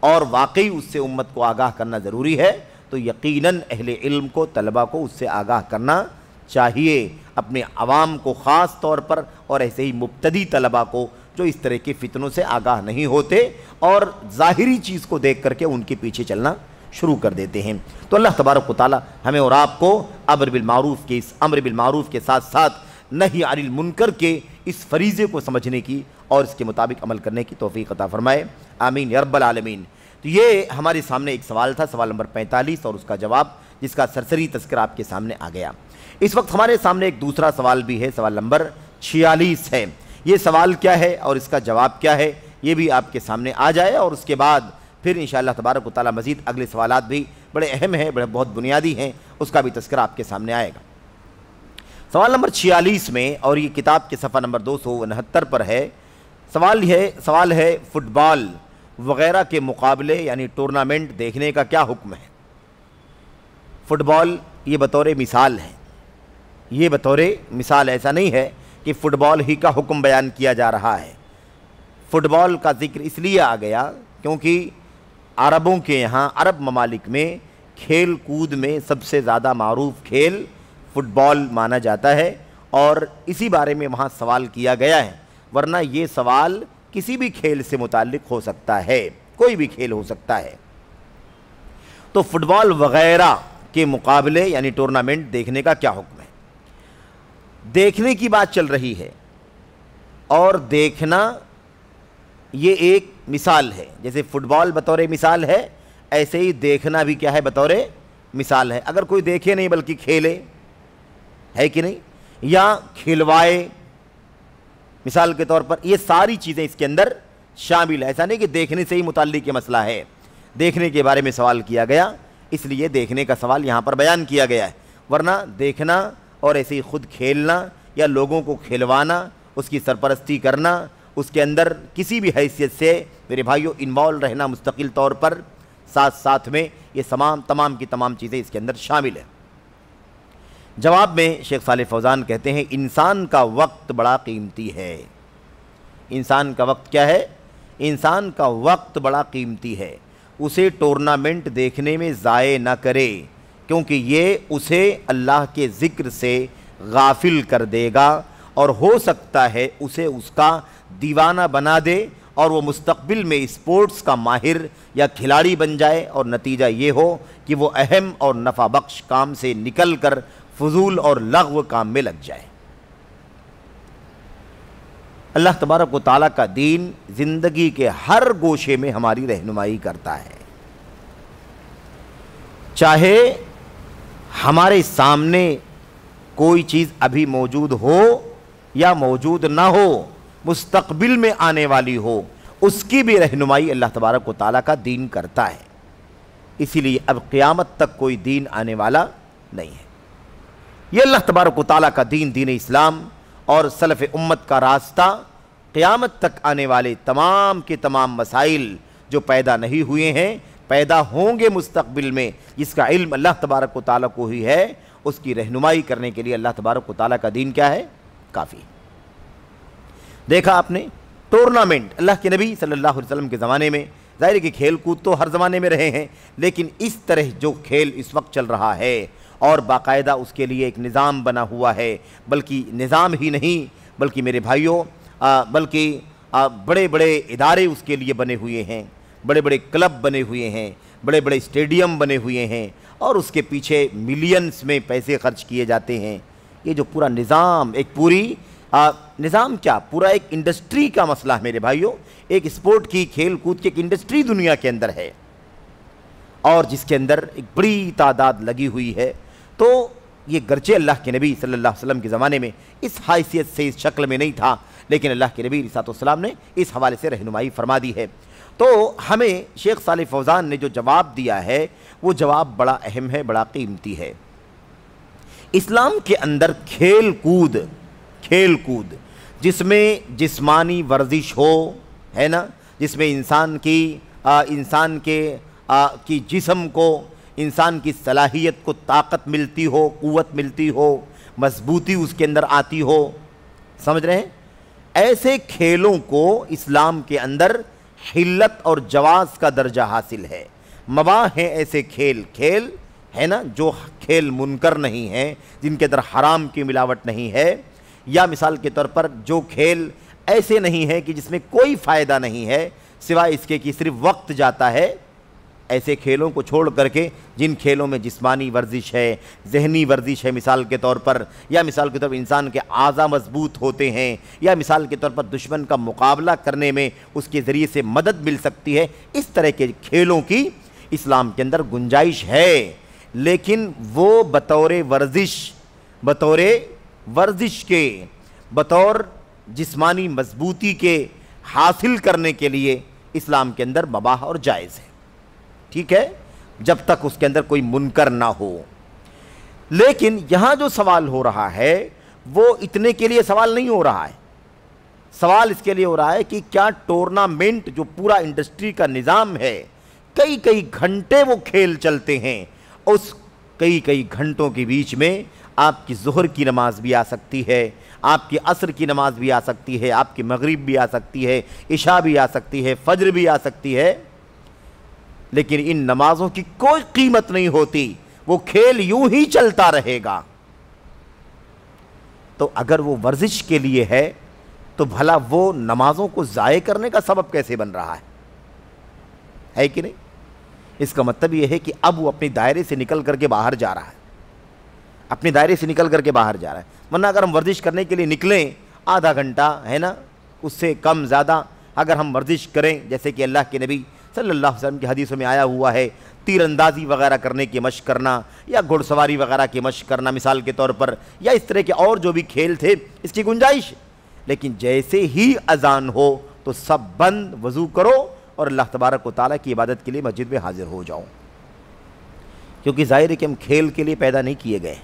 اور واقعی اس سے امت کو آگاہ کرنا ضروری ہے تو یقیناً اہل علم کو، طلبہ کو اس سے آگاہ کرنا چاہیے، اپنے عوام کو خاص طور پر، اور ایسے ہی مبتدی طلبہ کو جو اس طرح کے فتنوں سے آگاہ نہیں ہوتے اور ظاہری چیز کو دیکھ کر کے ان کے پیچھے چلنا شروع کر دیتے ہیں۔ تو اللہ تبارک و تعالی ہمیں اور آپ کو امر بالمعروف کے ساتھ ساتھ نہی عن المنکر کے اس فریضے کو سمجھنے کی اور اس کے مطابق عمل کرنے کی توفیق عطا فرمائے، آمین یا رب العالمین۔ تو یہ ہمارے سامنے ایک سوال تھا، سوال نمبر 45 اور اس کا جواب، جس کا سرسری تذکرہ آپ کے سامنے آ گیا۔ اس وقت ہمارے سامنے ایک دوسرا سوال بھی ہے، سوال نمبر 46 ہے۔ یہ سوال کیا ہے اور اس کا جواب کیا ہے یہ بھی آپ کے سامنے آ جائے، اور اس کے بعد پھر انشاءاللہ تبارک و تعالی مزید اگلے سوالات بھی بڑے اہم ہیں، بہت بنیادی ہیں، اس کا بھی تذکرہ آپ کے سامنے آئے گا۔ سوال نمبر 46 میں، اور یہ کتاب کے صفحہ نمبر 269 پر ہے، سوال ہے فٹ بال وغیرہ کے مقابلے یعنی ٹورنامنٹ دیکھنے کا کیا حکم ہے؟ فٹ بال یہ بطور مثال ہے، یہ بطور مثال، ایسا نہیں ہے کہ فٹ بال ہی کا حکم بیان کیا جا رہا ہے۔ فٹ بال کا ذکر اس لیے آ گیا کیونکہ عربوں کے یہاں، عرب ممالک میں کھیل کود میں سب سے زیادہ معروف کھیل فٹ بال مانا جاتا ہے، اور اسی بارے میں وہاں سوال کیا گیا ہے، ورنہ یہ سوال کسی بھی کھیل سے متعلق ہو سکتا ہے، کوئی بھی کھیل ہو سکتا ہے۔ تو فٹ بال وغیرہ کے مقابلے یعنی ٹورنامنٹ دیکھنے کا کیا حکم ہے؟ دیکھنے کی بات چل رہی ہے، اور دیکھنا یہ ایک مثال ہے، جیسے فٹ بال بطور مثال ہے ایسے ہی دیکھنا بھی کیا ہے؟ بطور مثال ہے۔ اگر کوئی دیکھے نہیں بلکہ کھیلے، ہے کہ نہیں، یا کھلوائے مثال کے طور پر، یہ ساری چیزیں اس کے اندر شامل ہے۔ ایسا نہیں کہ دیکھنے سے ہی متعلق یہ مسئلہ ہے، دیکھنے کے بارے میں سوال کیا گیا اس لیے دیکھنے کا سوال یہاں پر بیان کیا گیا ہے، ورنہ دیکھنا اور ایسے ہی خود کھیلنا یا لوگوں کو کھلوانا، اس کی سرپرستی کرنا، اس کے اندر کسی بھی حیثیت سے میرے بھائیوں انوالو رہنا مستقل طور پر ساتھ میں، یہ تمام کی تمام چیزیں اس کے اندر شامل ہیں۔ جواب میں شیخ صالح فوزان کہتے ہیں انسان کا وقت بڑا قیمتی ہے۔ انسان کا وقت کیا ہے؟ انسان کا وقت بڑا قیمتی ہے، اسے ٹورنامنٹ دیکھنے میں ضائع نہ کرے، کیونکہ یہ اسے اللہ کے ذکر سے غافل کر دے گا، اور ہو سکتا ہے اسے اس کا دیوانہ بنا دے اور وہ مستقبل میں اسپورٹس کا ماہر یا کھلاڑی بن جائے، اور نتیجہ یہ ہو کہ وہ اہم اور نفع بخش کام سے نکل کر فضول اور لغو کام میں لگ جائے۔ اللہ تبارک و تعالیٰ کا دین زندگی کے ہر گوشے میں ہماری رہنمائی کرتا ہے، چاہے ہمارے سامنے کوئی چیز ابھی موجود ہو یا موجود نہ ہو، مستقبل میں آنے والی ہو، اس کی بھی رہنمائی اللہ تبارک و تعالیٰ کا دین کرتا ہے۔ اسی لیے اب قیامت تک کوئی دین آنے والا نہیں ہے۔ یہ اللہ تبارک و تعالیٰ کا دین، دین اسلام اور سلف امت کا راستہ، قیامت تک آنے والے تمام کے تمام مسائل جو پیدا نہیں ہوئے ہیں، پیدا ہوں گے مستقبل میں، جس کا علم اللہ تبارک و تعالیٰ کو ہی ہے، اس کی رہنمائی کرنے کے لیے اللہ تبارک و تعالیٰ کا دین کیا ہے؟ کافی۔ دیکھا آپ نے ٹورنامنٹ، اللہ کے نبی صلی اللہ علیہ وسلم کے زمانے میں، ظاہر ہے کہ کھیل کود تو ہر زمانے میں رہے ہیں، لیکن اس طرح جو کھیل اس وقت چل رہا ہے اور باقاعدہ اس کے لیے ایک نظام بنا ہوا ہے، بلکہ نظام ہی نہیں بلکہ میرے بھائیوں بلکہ بڑے بڑے ادارے اس کے لیے بنے ہوئے ہیں، بڑے بڑے کلب بنے ہوئے ہیں، بڑے بڑے اسٹیڈیم بنے ہوئے ہیں، اور اس کے پیچھے ملینز میں پیسے خرچ کیے جاتے ہیں۔ یہ جو پورا نظام، ایک پوری نظام کیا، پورا ایک انڈسٹری کا مسئلہ ہے میرے بھائیوں، ایک اسپورٹ کی، کھیل کود کی ایک انڈسٹری دنیا کے اندر ہے، اور جس کے اندر ایک بڑی تعداد لگی ہوئی ہے۔ تو یہ گرچہ اللہ کے نبی صلی اللہ علیہ وسلم کے زمانے میں اس حیثیت سے، اس شکل میں نہیں تھا، لیکن اللہ کے نبی علیہ السلام نے اس حوالے سے رہنمائی فرما دی ہے۔ تو ہمیں شیخ صالح فوزان نے جو جواب دیا ہے وہ جواب بڑا اہم ہے، بڑا قیمتی ہے۔ اسلام کے اندر کھیل کود جس میں جسمانی ورزش ہو، ہے نا، جس میں انسان کی انسان کی جسم کو، انسان کی صلاحیت کو طاقت ملتی ہو، قوت ملتی ہو، مضبوطی اس کے اندر آتی ہو، سمجھ رہے ہیں؟ ایسے کھیلوں کو اسلام کے اندر حلت اور جواز کا درجہ حاصل ہے۔ مباح ہیں ایسے کھیل ہے نا، جو کھیل منکر نہیں ہیں، جن کے اندر حرام کی ملاوٹ نہیں ہے، یا مثال کے طور پر جو کھیل ایسے نہیں ہیں کہ جس میں کوئی فائدہ نہیں ہے سوائے اس کے کہ صرف وقت جاتا ہے، ایسے کھیلوں کو چھوڑ کر کے جن کھیلوں میں جسمانی ورزش ہے، ذہنی ورزش ہے مثال کے طور پر، یا مثال کے طور پر انسان کے اعضاء مضبوط ہوتے ہیں، یا مثال کے طور پر دشمن کا مقابلہ کرنے میں اس کے ذریعے سے مدد مل سکتی ہے، اس طرح کے کھیلوں کی اسلام کے اندر گنجائش ہے، لیکن وہ بطور ورزش کے، بطور جسمانی مضبوطی کے حاصل کرنے کے لیے اسلام کے اندر مباح اور جائز ہے، ٹھیک ہے، جب تک اس کے اندر کوئی منکر نہ ہو۔ لیکن یہاں جو سوال ہو رہا ہے وہ اتنے کے لیے سوال نہیں ہو رہا ہے، سوال اس کے لیے ہو رہا ہے کہ کیا ٹورنامنٹ جو پورا انڈسٹری کا نظام ہے، کئی گھنٹے وہ کھیل چلتے ہیں، اس کئی گھنٹوں کے بیچ میں آپ کی ظہر کی نماز بھی آ سکتی ہے، آپ کی عصر کی نماز بھی آ سکتی ہے، آپ کی مغرب بھی آ سکتی ہے، عشاء بھی آ سکتی ہے، فجر بھی آ سکتی ہے، لیکن ان نمازوں کی کوئی قیمت نہیں ہوتی، وہ کھیل یوں ہی چلتا رہے گا۔ تو اگر وہ ورزش کے لیے ہے تو بھلا وہ نمازوں کو ضائع کرنے کا سبب کیسے بن رہا ہے کہ نہیں؟ اس کا مطلب یہ ہے کہ اب وہ اپنے دائرے سے نکل کر کے باہر جا رہا ہے، اپنے دائرے سے نکل کر کے باہر جا رہا ہے۔ ورنہ اگر ہم ورزش کرنے کے لیے نکلیں آدھا گھنٹہ ہے نا، اس سے کم زیادہ اگر ہم ورزش کریں، جیسے کہ اللہ کے نبی صلی اللہ علیہ وسلم کی حدیثوں میں آیا ہوا ہے، تیر اندازی وغیرہ کرنے کی مشق کرنا، یا گھڑ سواری وغیرہ کی مشق کرنا مثال کے طور پر، یا اس طرح کے اور جو بھی کھیل تھے، اس کی گنجائش، لیکن جیسے ہی اذان ہو تو سب بند، وضو کرو اور اللہ تبارک و تعالیٰ کی عبادت کے لیے مسجد میں حاضر ہو جاؤ، کیونکہ ظاہر ہے کہ ہم کھیل کے لیے پیدا نہیں کیے گئے،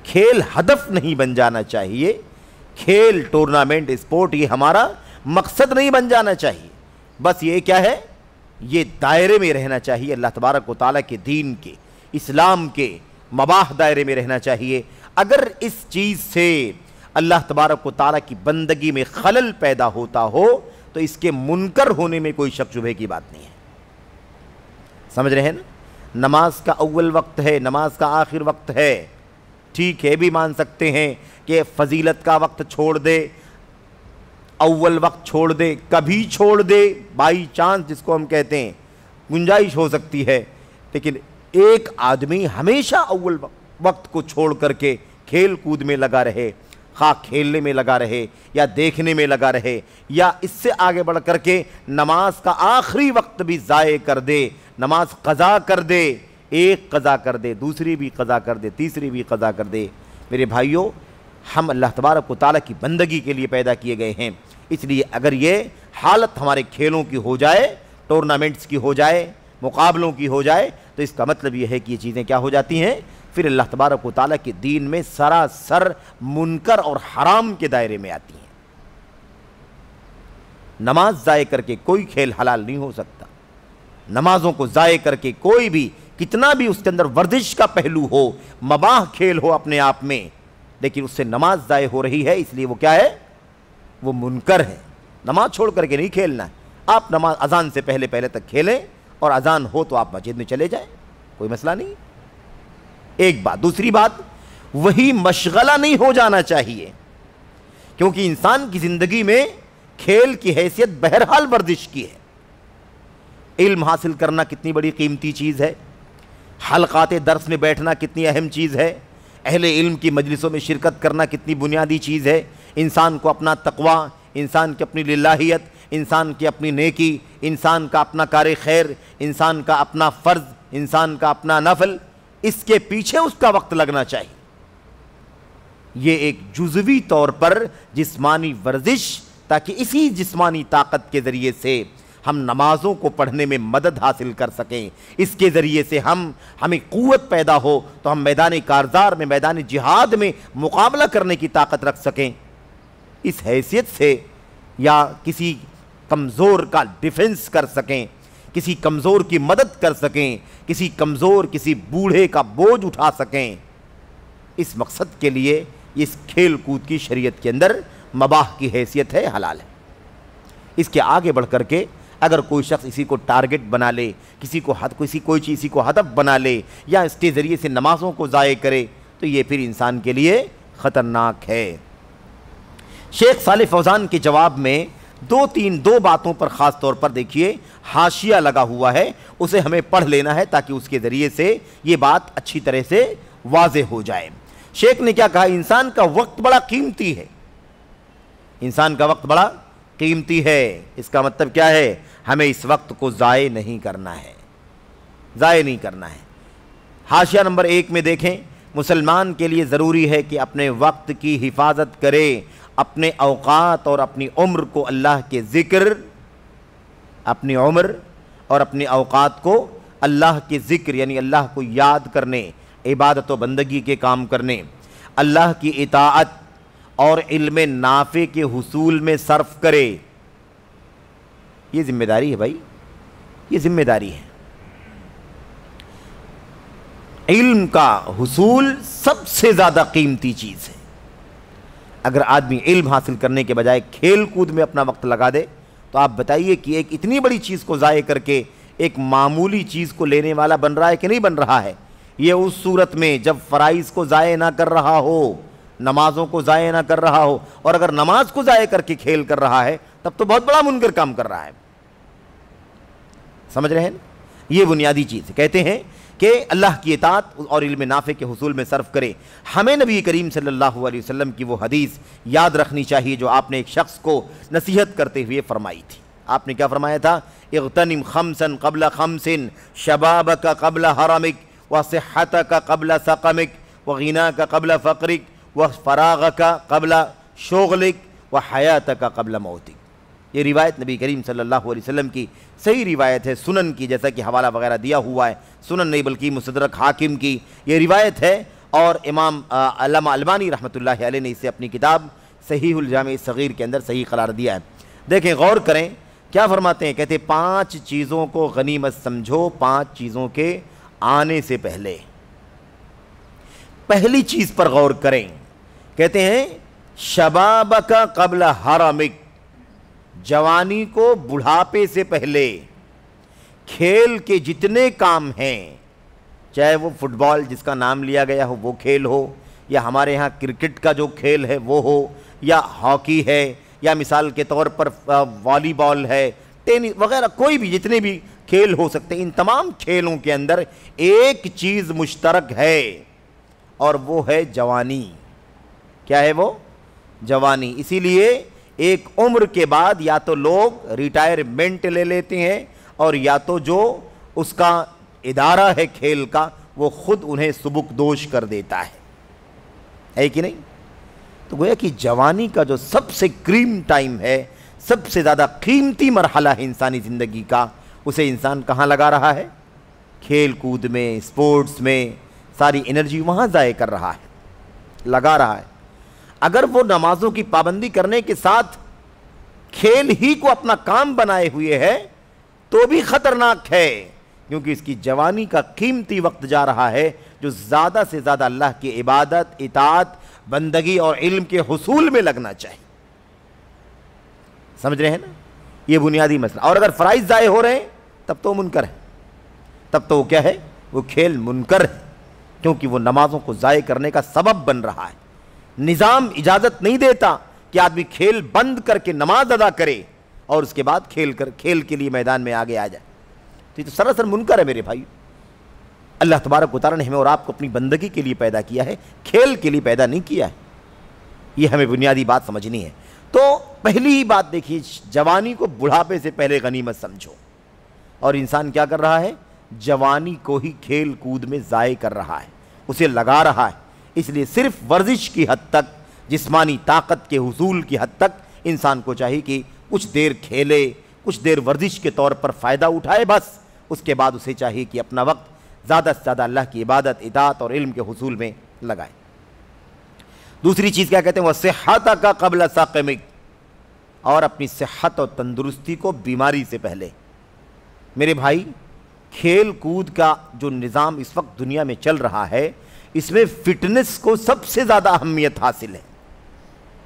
کھیل ہدف نہیں بن جانا چاہیے، کھیل ٹورنامنٹ اسپورٹ یہ ہمارا مقصد نہیں بن جانا چاہیے، بس یہ کیا ہے، یہ دائرے میں رہنا چاہیے، اللہ تبارک و تعالیٰ کے دین کے، اسلام کے مباح دائرے میں رہنا چاہیے۔ اگر اس چیز سے اللہ تبارک و تعالیٰ کی بندگی میں خلل پیدا ہوتا ہو تو اس کے منکر ہونے میں کوئی شک شبہ کی بات نہیں ہے، سمجھ رہے ہیں نا؟ نماز کا اول وقت ہے، نماز کا آخر وقت ہے، ٹھیک ہے، بھی مان سکتے ہیں کہ فضیلت کا وقت چھوڑ دے، اول وقت چھوڑ دے، کبھی چھوڑ دے، بائی چانس جس کو ہم کہتے ہیں، گنجائش ہو سکتی ہے، لیکن ایک آدمی ہمیشہ اول وقت کو چھوڑ کر کے کھیل کود میں لگا رہے، خواہ کھیلنے میں لگا رہے یا دیکھنے میں لگا رہے، یا اس سے آگے بڑھ کر کے نماز کا آخری وقت بھی ضائع کر دے، نماز قضا کر دے، ایک قضا کر دے، دوسری بھی قضا کر دے، تیسری بھی قضا کر دے۔ میرے بھائیوں، ہم اللہ تبارک و تعالیٰ کی بندگی کے لیے پیدا کیے گئے ہیں، اس لیے اگر یہ حالت ہمارے کھیلوں کی ہو جائے، ٹورنامنٹس کی ہو جائے، مقابلوں کی ہو جائے، تو اس کا مطلب یہ ہے کہ یہ چیزیں کیا ہو جاتی ہیں، پھر اللہ تبارک و تعالیٰ کے دین میں سراسر منکر اور حرام کے دائرے میں آتی ہیں۔ نماز ضائع کر کے کوئی کھیل حلال نہیں ہو سکتا، نمازوں کو ضائع کر کے کوئی بھی، کتنا بھی اس کے اندر ورزش کا پہلو ہو، مباح کھیل ہو اپنے آپ میں، لیکن اس سے نماز ضائع ہو رہی ہے، اس لیے وہ کیا ہے، وہ منکر ہے۔ نماز چھوڑ کر کے نہیں کھیلنا ہے، آپ نماز اذان سے پہلے تک کھیلیں، اور اذان ہو تو آپ مسجد میں چلے جائیں، کوئی مسئلہ نہیں۔ ایک بات، دوسری بات، وہی مشغلہ نہیں ہو جانا چاہیے، کیونکہ انسان کی زندگی میں کھیل کی حیثیت بہرحال ورزش کی ہے۔ علم حاصل کرنا کتنی بڑی قیمتی چیز ہے، حلقات درس میں بیٹھنا کتنی اہم چیز ہے، اہل علم کی مجلسوں میں شرکت کرنا کتنی بنیادی چیز ہے، انسان کو اپنا تقوی، انسان کی اپنی للہیت، انسان کی اپنی نیکی، انسان کا اپنا کار خیر، انسان کا اپنا فرض، انسان کا اپنا نفل، اس کے پیچھے اس کا وقت لگنا چاہیے۔ یہ ایک جزوی طور پر جسمانی ورزش، تاکہ اسی جسمانی طاقت کے ذریعے سے ہم نمازوں کو پڑھنے میں مدد حاصل کر سکیں، اس کے ذریعے سے ہمیں قوت پیدا ہو تو ہم میدان کارزار میں، میدان جہاد میں مقابلہ کرنے کی طاقت رکھ سکیں۔ اس حیثیت سے، یا کسی کمزور کا ڈیفنس کر سکیں، کسی کمزور کی مدد کر سکیں، کسی کمزور کسی بوڑھے کا بوجھ اٹھا سکیں، اس مقصد کے لیے اس کھیل کود کی شریعت کے اندر مباح کی حیثیت ہے، حلال ہے۔ اس کے آگے بڑھ کر کے اگر کوئی شخص اسی کو ٹارگٹ بنا لے، کوئی چیز کو ہدف بنا لے، یا اس کے ذریعے سے نمازوں کو ضائع کرے، تو یہ پھر انسان کے لیے خطرناک ہے۔ شیخ صالح فوزان کے جواب میں دو باتوں پر خاص طور پر دیکھیے حاشیہ لگا ہوا ہے، اسے ہمیں پڑھ لینا ہے تاکہ اس کے ذریعے سے یہ بات اچھی طرح سے واضح ہو جائے۔ شیخ نے کیا کہا؟ انسان کا وقت بڑا قیمتی ہے، انسان کا وقت بڑا قیمتی ہے۔ اس کا مطلب کیا ہے؟ ہمیں اس وقت کو ضائع نہیں کرنا ہے، ضائع نہیں کرنا ہے۔ حاشیہ نمبر 1 میں دیکھیں، مسلمان کے لیے ضروری ہے کہ اپنے وقت کی حفاظت کرے، اپنے اوقات اور اپنی عمر کو اللہ کے ذکر، اپنی عمر اور اپنے اوقات کو اللہ کے ذکر یعنی اللہ کو یاد کرنے، عبادت و بندگی کے کام کرنے، اللہ کی اطاعت اور علم نافع کے حصول میں صرف کرے۔ یہ ذمہ داری ہے بھائی، یہ ذمہ داری ہے۔ علم کا حصول سب سے زیادہ قیمتی چیز ہے۔ اگر آدمی علم حاصل کرنے کے بجائے کھیل کود میں اپنا وقت لگا دے تو آپ بتائیے کہ ایک اتنی بڑی چیز کو ضائع کر کے ایک معمولی چیز کو لینے والا بن رہا ہے کہ نہیں بن رہا ہے؟ یہ اس صورت میں جب فرائض کو ضائع نہ کر رہا ہو، نمازوں کو ضائع نہ کر رہا ہو، اور اگر نماز کو ضائع کر کے کھیل کر رہا ہے تب تو بہت بڑا منکر کام کر رہا ہے۔ سمجھ رہے ہیں؟ یہ بنیادی چیز ہے۔ کہتے ہیں کہ اللہ کی اطاعت اور علم نافع کے حصول میں صرف کرے۔ ہمیں نبی کریم صلی اللہ علیہ وسلم کی وہ حدیث یاد رکھنی چاہیے جو آپ نے ایک شخص کو نصیحت کرتے ہوئے فرمائی تھی۔ آپ نے کیا فرمایا تھا؟ اغتنم خمسا قبل خمس، شبابک قبل حرمک، وصحتک قبل سقمک، وغناک قبل فقرک، وفراغک قبل شغلک، وحیاتک قبل موتک۔ یہ روایت نبی کریم صلی اللہ علیہ وسلم کی صحیح روایت ہے، سنن کی، جیسا کہ حوالہ وغیرہ دیا ہوا ہے، سنن نہیں بلکہ مستدرک حاکم کی یہ روایت ہے، اور امام علامہ البانی رحمۃ اللہ علیہ نے اسے اپنی کتاب صحیح الجامع الصغیر کے اندر صحیح قرار دیا ہے۔ دیکھیں، غور کریں کیا فرماتے ہیں۔ کہتے ہیں 5 چیزوں کو غنیمت سمجھو 5 چیزوں کے آنے سے پہلے۔ پہلی چیز پر غور کریں، کہتے ہیں شبابک قبل حرمک، جوانی کو بڑھاپے سے پہلے۔ کھیل کے جتنے کام ہیں، چاہے وہ فٹ بال جس کا نام لیا گیا ہو وہ کھیل ہو، یا ہمارے ہاں کرکٹ کا جو کھیل ہے وہ ہو، یا ہاکی ہے، یا مثال کے طور پر والی بال ہے، ٹینس وغیرہ، کوئی بھی جتنے بھی کھیل ہو سکتے ہیں، ان تمام کھیلوں کے اندر ایک چیز مشترک ہے، اور وہ ہے جوانی۔ کیا ہے وہ؟ جوانی۔ اسی لیے ایک عمر کے بعد یا تو لوگ ریٹائرمنٹ لے لیتے ہیں، اور یا تو جو اس کا ادارہ ہے کھیل کا وہ خود انہیں سبکدوش کر دیتا ہے کہ نہیں؟ تو گویا کہ جوانی کا جو سب سے کریم ٹائم ہے، سب سے زیادہ قیمتی مرحلہ ہے انسانی زندگی کا، اسے انسان کہاں لگا رہا ہے؟ کھیل کود میں، اسپورٹس میں، ساری انرجی وہاں ضائع کر رہا ہے، لگا رہا ہے۔ اگر وہ نمازوں کی پابندی کرنے کے ساتھ کھیل ہی کو اپنا کام بنائے ہوئے ہے تو بھی خطرناک ہے، کیونکہ اس کی جوانی کا قیمتی وقت جا رہا ہے جو زیادہ سے زیادہ اللہ کی عبادت، اطاعت، بندگی اور علم کے حصول میں لگنا چاہیے۔ سمجھ رہے ہیں نا؟ یہ بنیادی مسئلہ۔ اور اگر فرائض ضائع ہو رہے ہیں تب تو منکر ہے، تب تو وہ کیا ہے؟ وہ کھیل منکر ہے، کیونکہ وہ نمازوں کو ضائع کرنے کا سبب بن رہا ہے۔ نظام اجازت نہیں دیتا کہ آدمی کھیل بند کر کے نماز ادا کرے اور اس کے بعد کھیل کے لیے میدان میں آگے آ جائے، تو یہ تو سراسر منکر ہے میرے بھائی۔ اللہ تبارک و تعالیٰ نے ہمیں اور آپ کو اپنی بندگی کے لیے پیدا کیا ہے، کھیل کے لیے پیدا نہیں کیا ہے۔ یہ ہمیں بنیادی بات سمجھنی ہے۔ تو پہلی ہی بات دیکھیے، جوانی کو بڑھاپے سے پہلے غنیمت سمجھو، اور انسان کیا کر رہا ہے؟ جوانی کو ہی کھیل کود میں ضائع کر رہا ہے، اسے لگا رہا ہے۔ اس لیے صرف ورزش کی حد تک، جسمانی طاقت کے حصول کی حد تک انسان کو چاہیے کہ کچھ دیر کھیلے، کچھ دیر ورزش کے طور پر فائدہ اٹھائے، بس اس کے بعد اسے چاہیے کہ اپنا وقت زیادہ سے زیادہ اللہ کی عبادت، اطاعت اور علم کے حصول میں لگائے۔ دوسری چیز کیا کہتے ہیں؟ وہ صحتک قبل سقمک، اور اپنی صحت اور تندرستی کو بیماری سے پہلے۔ میرے بھائی کھیل کود کا جو نظام اس وقت دنیا میں چل رہا ہے اس میں فٹنس کو سب سے زیادہ اہمیت حاصل ہے۔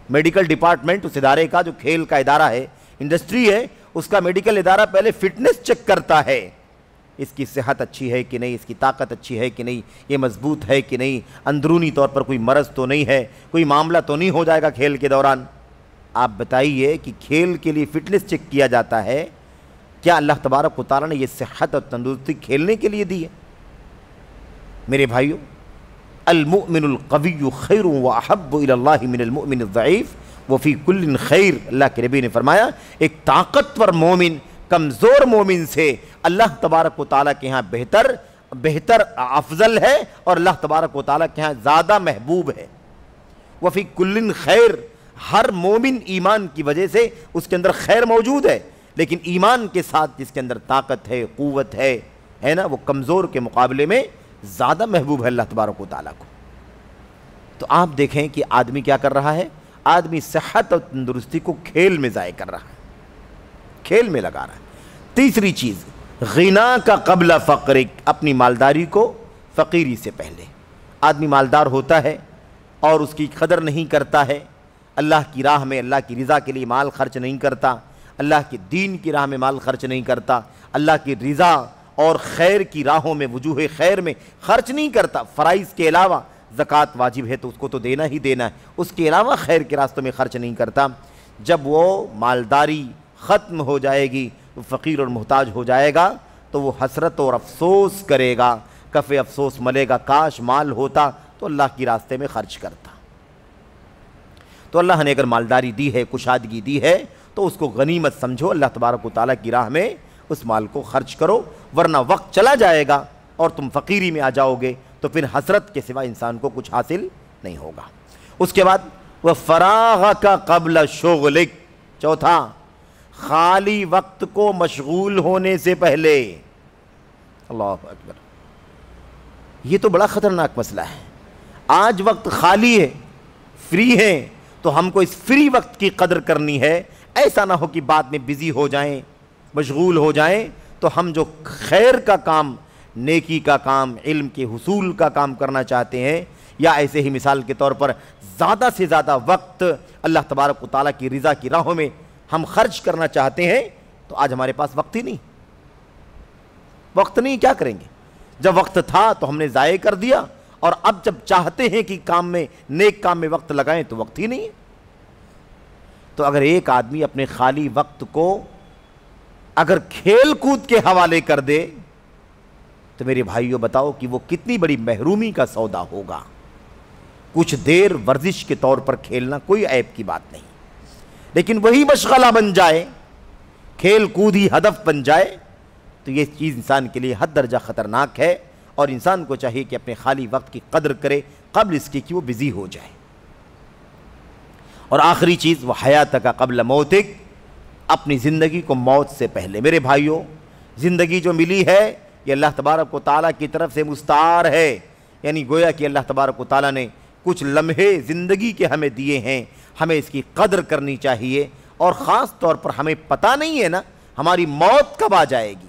میڈیکل ڈپارٹمنٹ اس ادارے کا جو کھیل کا ادارہ ہے، انڈسٹری ہے، اس کا میڈیکل ادارہ پہلے فٹنس چیک کرتا ہے، اس کی صحت اچھی ہے کہ نہیں، اس کی طاقت اچھی ہے کہ نہیں، یہ مضبوط ہے کہ نہیں، اندرونی طور پر کوئی مرض تو نہیں ہے، کوئی معاملہ تو نہیں ہو جائے گا کھیل کے دوران۔ آپ بتائیے کہ کھیل کے لیے فٹنس چیک کیا جاتا ہے، کیا اللہ تبارک و تعالیٰ نے یہ صحت اور تندرستی کھیلنے کے لیے دی ہے؟ میرے بھائیو، المؤمن القوی خیر واحب الی اللہ من المؤمن الضعیف وفی کل خیر، اللہ کے نبی نے فرمایا ایک طاقتور مومن کمزور مومن سے اللہ تبارک و تعالیٰ کے ہاں بہتر افضل ہے، اور اللہ تبارک و تعالیٰ کے ہاں زیادہ محبوب ہے۔ وفی کل خیر، ہر مومن ایمان کی وجہ سے اس کے اندر خیر موجود ہے، لیکن ایمان کے ساتھ جس کے اندر طاقت ہے، قوت ہے نا، وہ کمزور کے مقابلے میں زیادہ محبوب ہے اللہ تبارک و تعالیٰ کو۔ تو آپ دیکھیں کہ آدمی کیا کر رہا ہے، آدمی صحت اور تندرستی کو کھیل میں ضائع کر رہا ہے، کھیل میں لگا رہا ہے۔ تیسری چیز، غنا کا قبل فقر، اپنی مالداری کو فقیری سے پہلے۔ آدمی مالدار ہوتا ہے اور اس کی قدر نہیں کرتا ہے، اللہ کی راہ میں اللہ کی رضا کے لیے مال خرچ نہیں کرتا، اللہ کے دین کی راہ میں مال خرچ نہیں کرتا، اللہ کی رضا اور خیر کی راہوں میں، وجوہ خیر میں خرچ نہیں کرتا، فرائض کے علاوہ زکوٰۃ واجب ہے تو اس کو تو دینا ہی دینا ہے، اس کے علاوہ خیر کے راستوں میں خرچ نہیں کرتا، جب وہ مالداری ختم ہو جائے گی، وہ فقیر اور محتاج ہو جائے گا، تو وہ حسرت اور افسوس کرے گا، کف افسوس ملے گا، کاش مال ہوتا تو اللہ کی راستے میں خرچ کرتا۔ تو اللہ نے اگر مالداری دی ہے، کشادگی دی ہے، تو اس کو غنیمت سمجھو، اللہ تبارک و تعالیٰ کی راہ میں اس مال کو خرچ کرو، ورنہ وقت چلا جائے گا اور تم فقیری میں آ جاؤ گے تو پھر حسرت کے سوا انسان کو کچھ حاصل نہیں ہوگا۔ اس کے بعد وہ فراغ کا قبل شغلک، چوتھا، خالی وقت کو مشغول ہونے سے پہلے۔ اللہ اکبر، یہ تو بڑا خطرناک مسئلہ ہے۔ آج وقت خالی ہے، فری ہے، تو ہم کو اس فری وقت کی قدر کرنی ہے، ایسا نہ ہو کہ بعد میں بزی ہو جائیں، مشغول ہو جائیں، تو ہم جو خیر کا کام، نیکی کا کام، علم کے حصول کا کام کرنا چاہتے ہیں، یا ایسے ہی مثال کے طور پر زیادہ سے زیادہ وقت اللہ تبارک و تعالیٰ کی رضا کی راہوں میں ہم خرچ کرنا چاہتے ہیں، تو آج ہمارے پاس وقت ہی نہیں، وقت نہیں، کیا کریں گے؟ جب وقت تھا تو ہم نے ضائع کر دیا، اور اب جب چاہتے ہیں کہ کام میں، نیک کام میں وقت لگائیں تو وقت ہی نہیں ہے۔ تو اگر ایک آدمی اپنے خالی وقت کو اگر کھیل کود کے حوالے کر دے تو میرے بھائیوں بتاؤ کہ وہ کتنی بڑی محرومی کا سودا ہوگا۔ کچھ دیر ورزش کے طور پر کھیلنا کوئی عیب کی بات نہیں، لیکن وہی مشغلہ بن جائے، کھیل کود ہی ہدف بن جائے، تو یہ چیز انسان کے لیے حد درجہ خطرناک ہے، اور انسان کو چاہیے کہ اپنے خالی وقت کی قدر کرے قبل اس کی کہ وہ بزی ہو جائے۔ اور آخری چیز، وہ حیات کا قبل موتک، اپنی زندگی کو موت سے پہلے۔ میرے بھائیوں، زندگی جو ملی ہے یہ اللہ تبارک و تعالیٰ کی طرف سے مستعار ہے، یعنی گویا کہ اللہ تبارک و تعالیٰ نے کچھ لمحے زندگی کے ہمیں دیے ہیں، ہمیں اس کی قدر کرنی چاہیے، اور خاص طور پر ہمیں پتہ نہیں ہے نا ہماری موت کب آ جائے گی،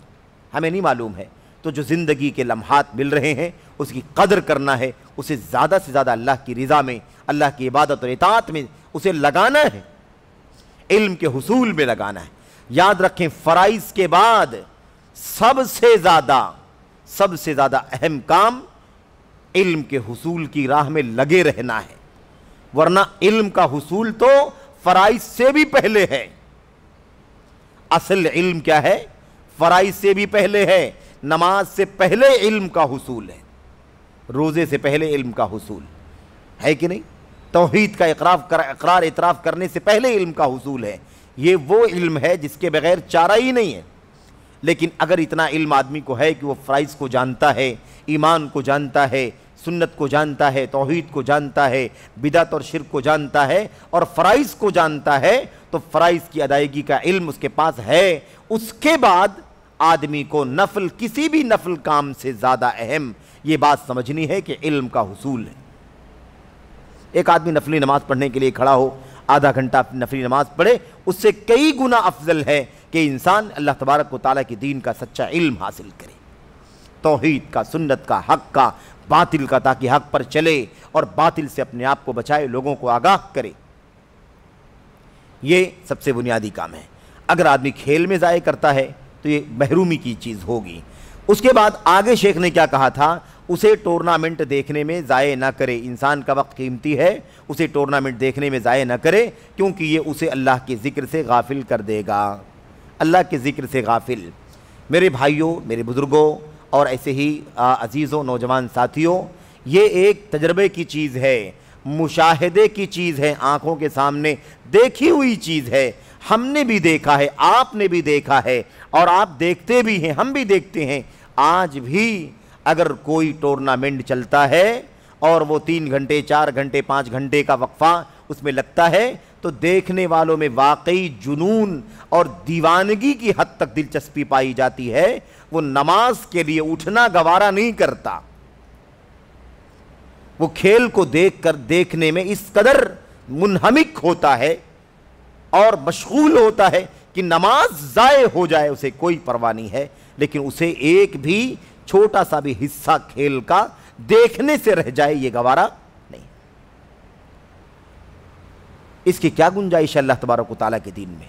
ہمیں نہیں معلوم ہے، تو جو زندگی کے لمحات مل رہے ہیں اس کی قدر کرنا ہے، اسے زیادہ سے زیادہ اللہ کی رضا میں، اللہ کی عبادت اور اطاعت میں اسے لگانا ہے، علم کے حصول میں لگانا ہے۔ یاد رکھیں، فرائض کے بعد سب سے زیادہ اہم کام علم کے حصول کی راہ میں لگے رہنا ہے، ورنہ علم کا حصول تو فرائض سے بھی پہلے ہے۔ اصل علم کیا ہے؟ فرائض سے بھی پہلے ہے، نماز سے پہلے علم کا حصول ہے، روزے سے پہلے علم کا حصول ہے کہ نہیں؟ توحید کا اقرار اعتراف کرنے سے پہلے علم کا حصول ہے۔ یہ وہ علم ہے جس کے بغیر چارہ ہی نہیں ہے۔ لیکن اگر اتنا علم آدمی کو ہے کہ وہ فرائض کو جانتا ہے، ایمان کو جانتا ہے، سنت کو جانتا ہے، توحید کو جانتا ہے، بدعت اور شرک کو جانتا ہے، اور فرائض کو جانتا ہے، تو فرائض کی ادائیگی کا علم اس کے پاس ہے، اس کے بعد آدمی کو نفل، کسی بھی نفل کام سے زیادہ اہم یہ بات سمجھنی ہے کہ علم کا حصول ہے۔ ایک آدمی نفلی نماز پڑھنے کے لیے کھڑا ہو، آدھا گھنٹہ نفلی نماز پڑھے، اس سے کئی گنا افضل ہے کہ انسان اللہ تبارک و تعالیٰ کے دین کا سچا علم حاصل کرے، توحید کا، سنت کا، حق کا، باطل کا، تاکہ حق پر چلے اور باطل سے اپنے آپ کو بچائے، لوگوں کو آگاہ کرے۔ یہ سب سے بنیادی کام ہے۔ اگر آدمی کھیل میں ضائع کرتا ہے تو یہ محرومی کی چیز ہوگی۔ اس کے بعد آگے شیخ نے کیا کہا تھا، اسے ٹورنامنٹ دیکھنے میں ضائع نہ کرے۔ انسان کا وقت قیمتی ہے، اسے ٹورنامنٹ دیکھنے میں ضائع نہ کرے، کیونکہ یہ اسے اللہ کے ذکر سے غافل کر دے گا۔ اللہ کے ذکر سے غافل۔ میرے بھائیوں، میرے بزرگوں اور ایسے ہی عزیزوں، نوجوان ساتھیوں، یہ ایک تجربے کی چیز ہے، مشاہدے کی چیز ہے، آنکھوں کے سامنے دیکھی ہوئی چیز ہے۔ ہم نے بھی دیکھا ہے، آپ نے بھی دیکھا ہے، اور آپ دیکھتے بھی ہیں، ہم بھی دیکھتے ہیں۔ آج بھی اگر کوئی ٹورنامنٹ چلتا ہے اور وہ 3 گھنٹے 4 گھنٹے 5 گھنٹے کا وقفہ اس میں لگتا ہے تو دیکھنے والوں میں واقعی جنون اور دیوانگی کی حد تک دلچسپی پائی جاتی ہے۔ وہ نماز کے لیے اٹھنا گوارا نہیں کرتا، وہ کھیل کو دیکھنے میں اس قدر منہمک ہوتا ہے اور مشغول ہوتا ہے کہ نماز ضائع ہو جائے اسے کوئی پرواہ نہیں ہے، لیکن اسے ایک بھی چھوٹا سا بھی حصہ کھیل کا دیکھنے سے رہ جائے یہ گوارا نہیں۔ اس کی کیا گنجائش ہے اللہ تبارک و تعالیٰ کے دین میں؟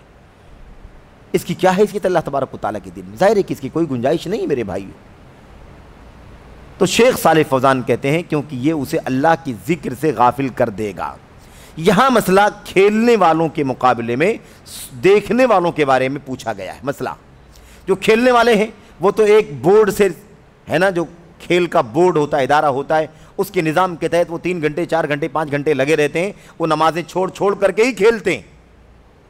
اس کی کیا حیثیت اللہ تبارک و تعالیٰ کے دین میں؟ ظاہر ہے کہ اس کی کوئی گنجائش نہیں میرے بھائیو۔ تو شیخ صالح فوزان کہتے ہیں کیونکہ یہ اسے اللہ کی ذکر سے غافل کر دے گا۔ یہاں مسئلہ کھیلنے والوں کے مقابلے میں دیکھنے والوں کے بارے میں پوچھا گیا ہے۔ مسئلہ جو کھیلنے والے ہیں وہ تو ایک بورڈ سے ہے نا، جو کھیل کا بورڈ ہوتا ہے، ادارہ ہوتا ہے، اس کے نظام کے تحت وہ 3 گھنٹے 4 گھنٹے 5 گھنٹے لگے رہتے ہیں، وہ نمازیں چھوڑ کر کے ہی کھیلتے ہیں،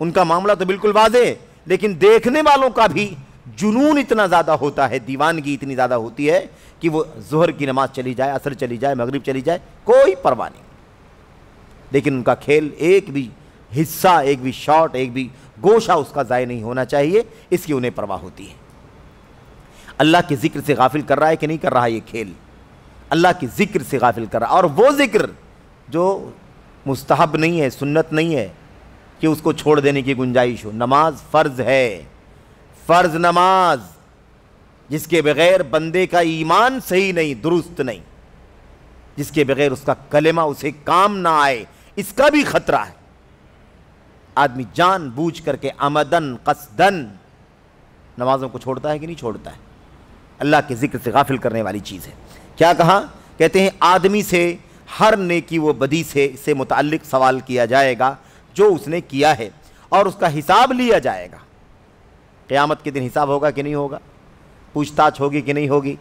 ان کا معاملہ تو بالکل واضح ہے۔ لیکن دیکھنے والوں کا بھی جنون اتنا زیادہ ہوتا ہے، دیوانگی اتنی زیادہ ہوتی ہے کہ وہ ظہر کی نماز چلی جائے، عصر چلی جائے، مغرب چلی جائے، کوئی پرواہ نہیں، لیکن ان کا کھیل ایک بھی حصہ، ایک بھی شاٹ، ایک بھی گوشہ اس کا ضائع نہیں ہونا چاہیے، اس کی انہیں پرواہ ہوتی ہے۔ اللہ کے ذکر سے غافل کر رہا ہے کہ نہیں کر رہا یہ کھیل؟ اللہ کے ذکر سے غافل کر رہا ہے، اور وہ ذکر جو مستحب نہیں ہے، سنت نہیں ہے کہ اس کو چھوڑ دینے کی گنجائش ہو۔ نماز فرض ہے، فرض نماز جس کے بغیر بندے کا ایمان صحیح نہیں، درست نہیں، جس کے بغیر اس کا کلمہ اسے کام نہ آئے، اس کا بھی خطرہ ہے۔ آدمی جان بوجھ کر کے عمدن قصدن نمازوں کو چھوڑتا ہے کہ نہیں چھوڑتا ہے؟ اللہ کے ذکر سے غافل کرنے والی چیز ہے۔ کیا کہا؟ کہتے ہیں آدمی سے ہر نیکی و بدی سے متعلق سوال کیا جائے گا جو اس نے کیا ہے، اور اس کا حساب لیا جائے گا۔ قیامت کے دن حساب ہوگا کہ نہیں ہوگا؟ پوچھ تاچھ ہوگی کہ نہیں ہوگی؟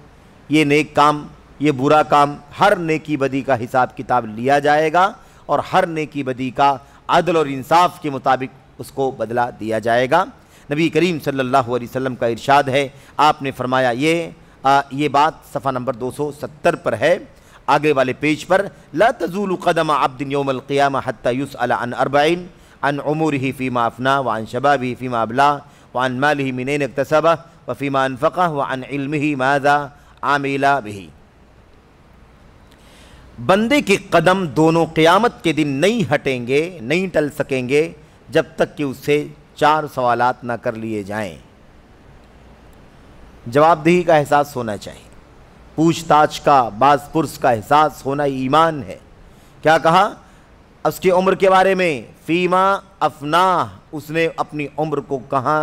یہ نیک کام، یہ برا کام، ہر نیکی بدی کا حساب کتاب لیا جائے گا، اور ہر نیکی بدی کا عدل اور انصاف کے مطابق اس کو بدلہ دیا جائے گا۔ نبی کریم صلی اللہ علیہ وسلم کا ارشاد ہے، آپ نے فرمایا، یہ بات صفحہ نمبر 270 پر ہے، آگے والے پیج پر، لا تزول قدم عبد یوم القیامہ حتی یسأل عن 40 عن عمره فیما افنا وعن شبابه فیما ابلا وعن ماله من این اکتسبہ وفیما انفقہ وعن علمه ماذا عامل به۔ بندے کے قدم دونوں قیامت کے دن نہیں ہٹیں گے، نہیں ٹل سکیں گے جب تک کہ اس سے 4 سوالات نہ کر لیے جائیں۔ جواب دہی کا احساس ہونا چاہیے، پوچھ تاچھ کا، باز پرس کا احساس ہونا ایمان ہے۔ کیا کہا؟ اس کی عمر کے بارے میں، فیما افنا، اس نے اپنی عمر کو کہاں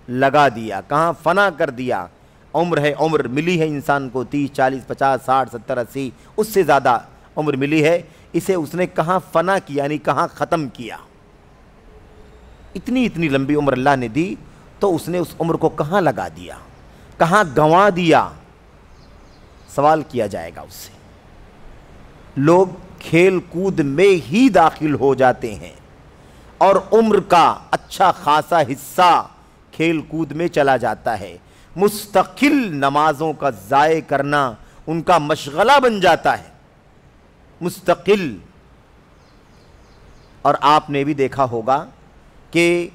لگا دیا، کہاں فنا کر دیا۔ عمر ہے، عمر ملی ہے انسان کو 30 40 50 60 70 80، اس سے زیادہ عمر ملی ہے، اسے اس نے کہاں فنا کیا، یعنی کہاں ختم کیا۔ اتنی لمبی عمر اللہ نے دی تو اس نے اس عمر کو کہاں لگا دیا، کہاں گنوا دیا؟ سوال کیا جائے گا اس سے۔ لوگ کھیل کود میں ہی داخل ہو جاتے ہیں اور عمر کا اچھا خاصا حصہ کھیل کود میں چلا جاتا ہے۔ مستقل نمازوں کا ضائع کرنا ان کا مشغلہ بن جاتا ہے، مستقل۔ اور آپ نے بھی دیکھا ہوگا کہ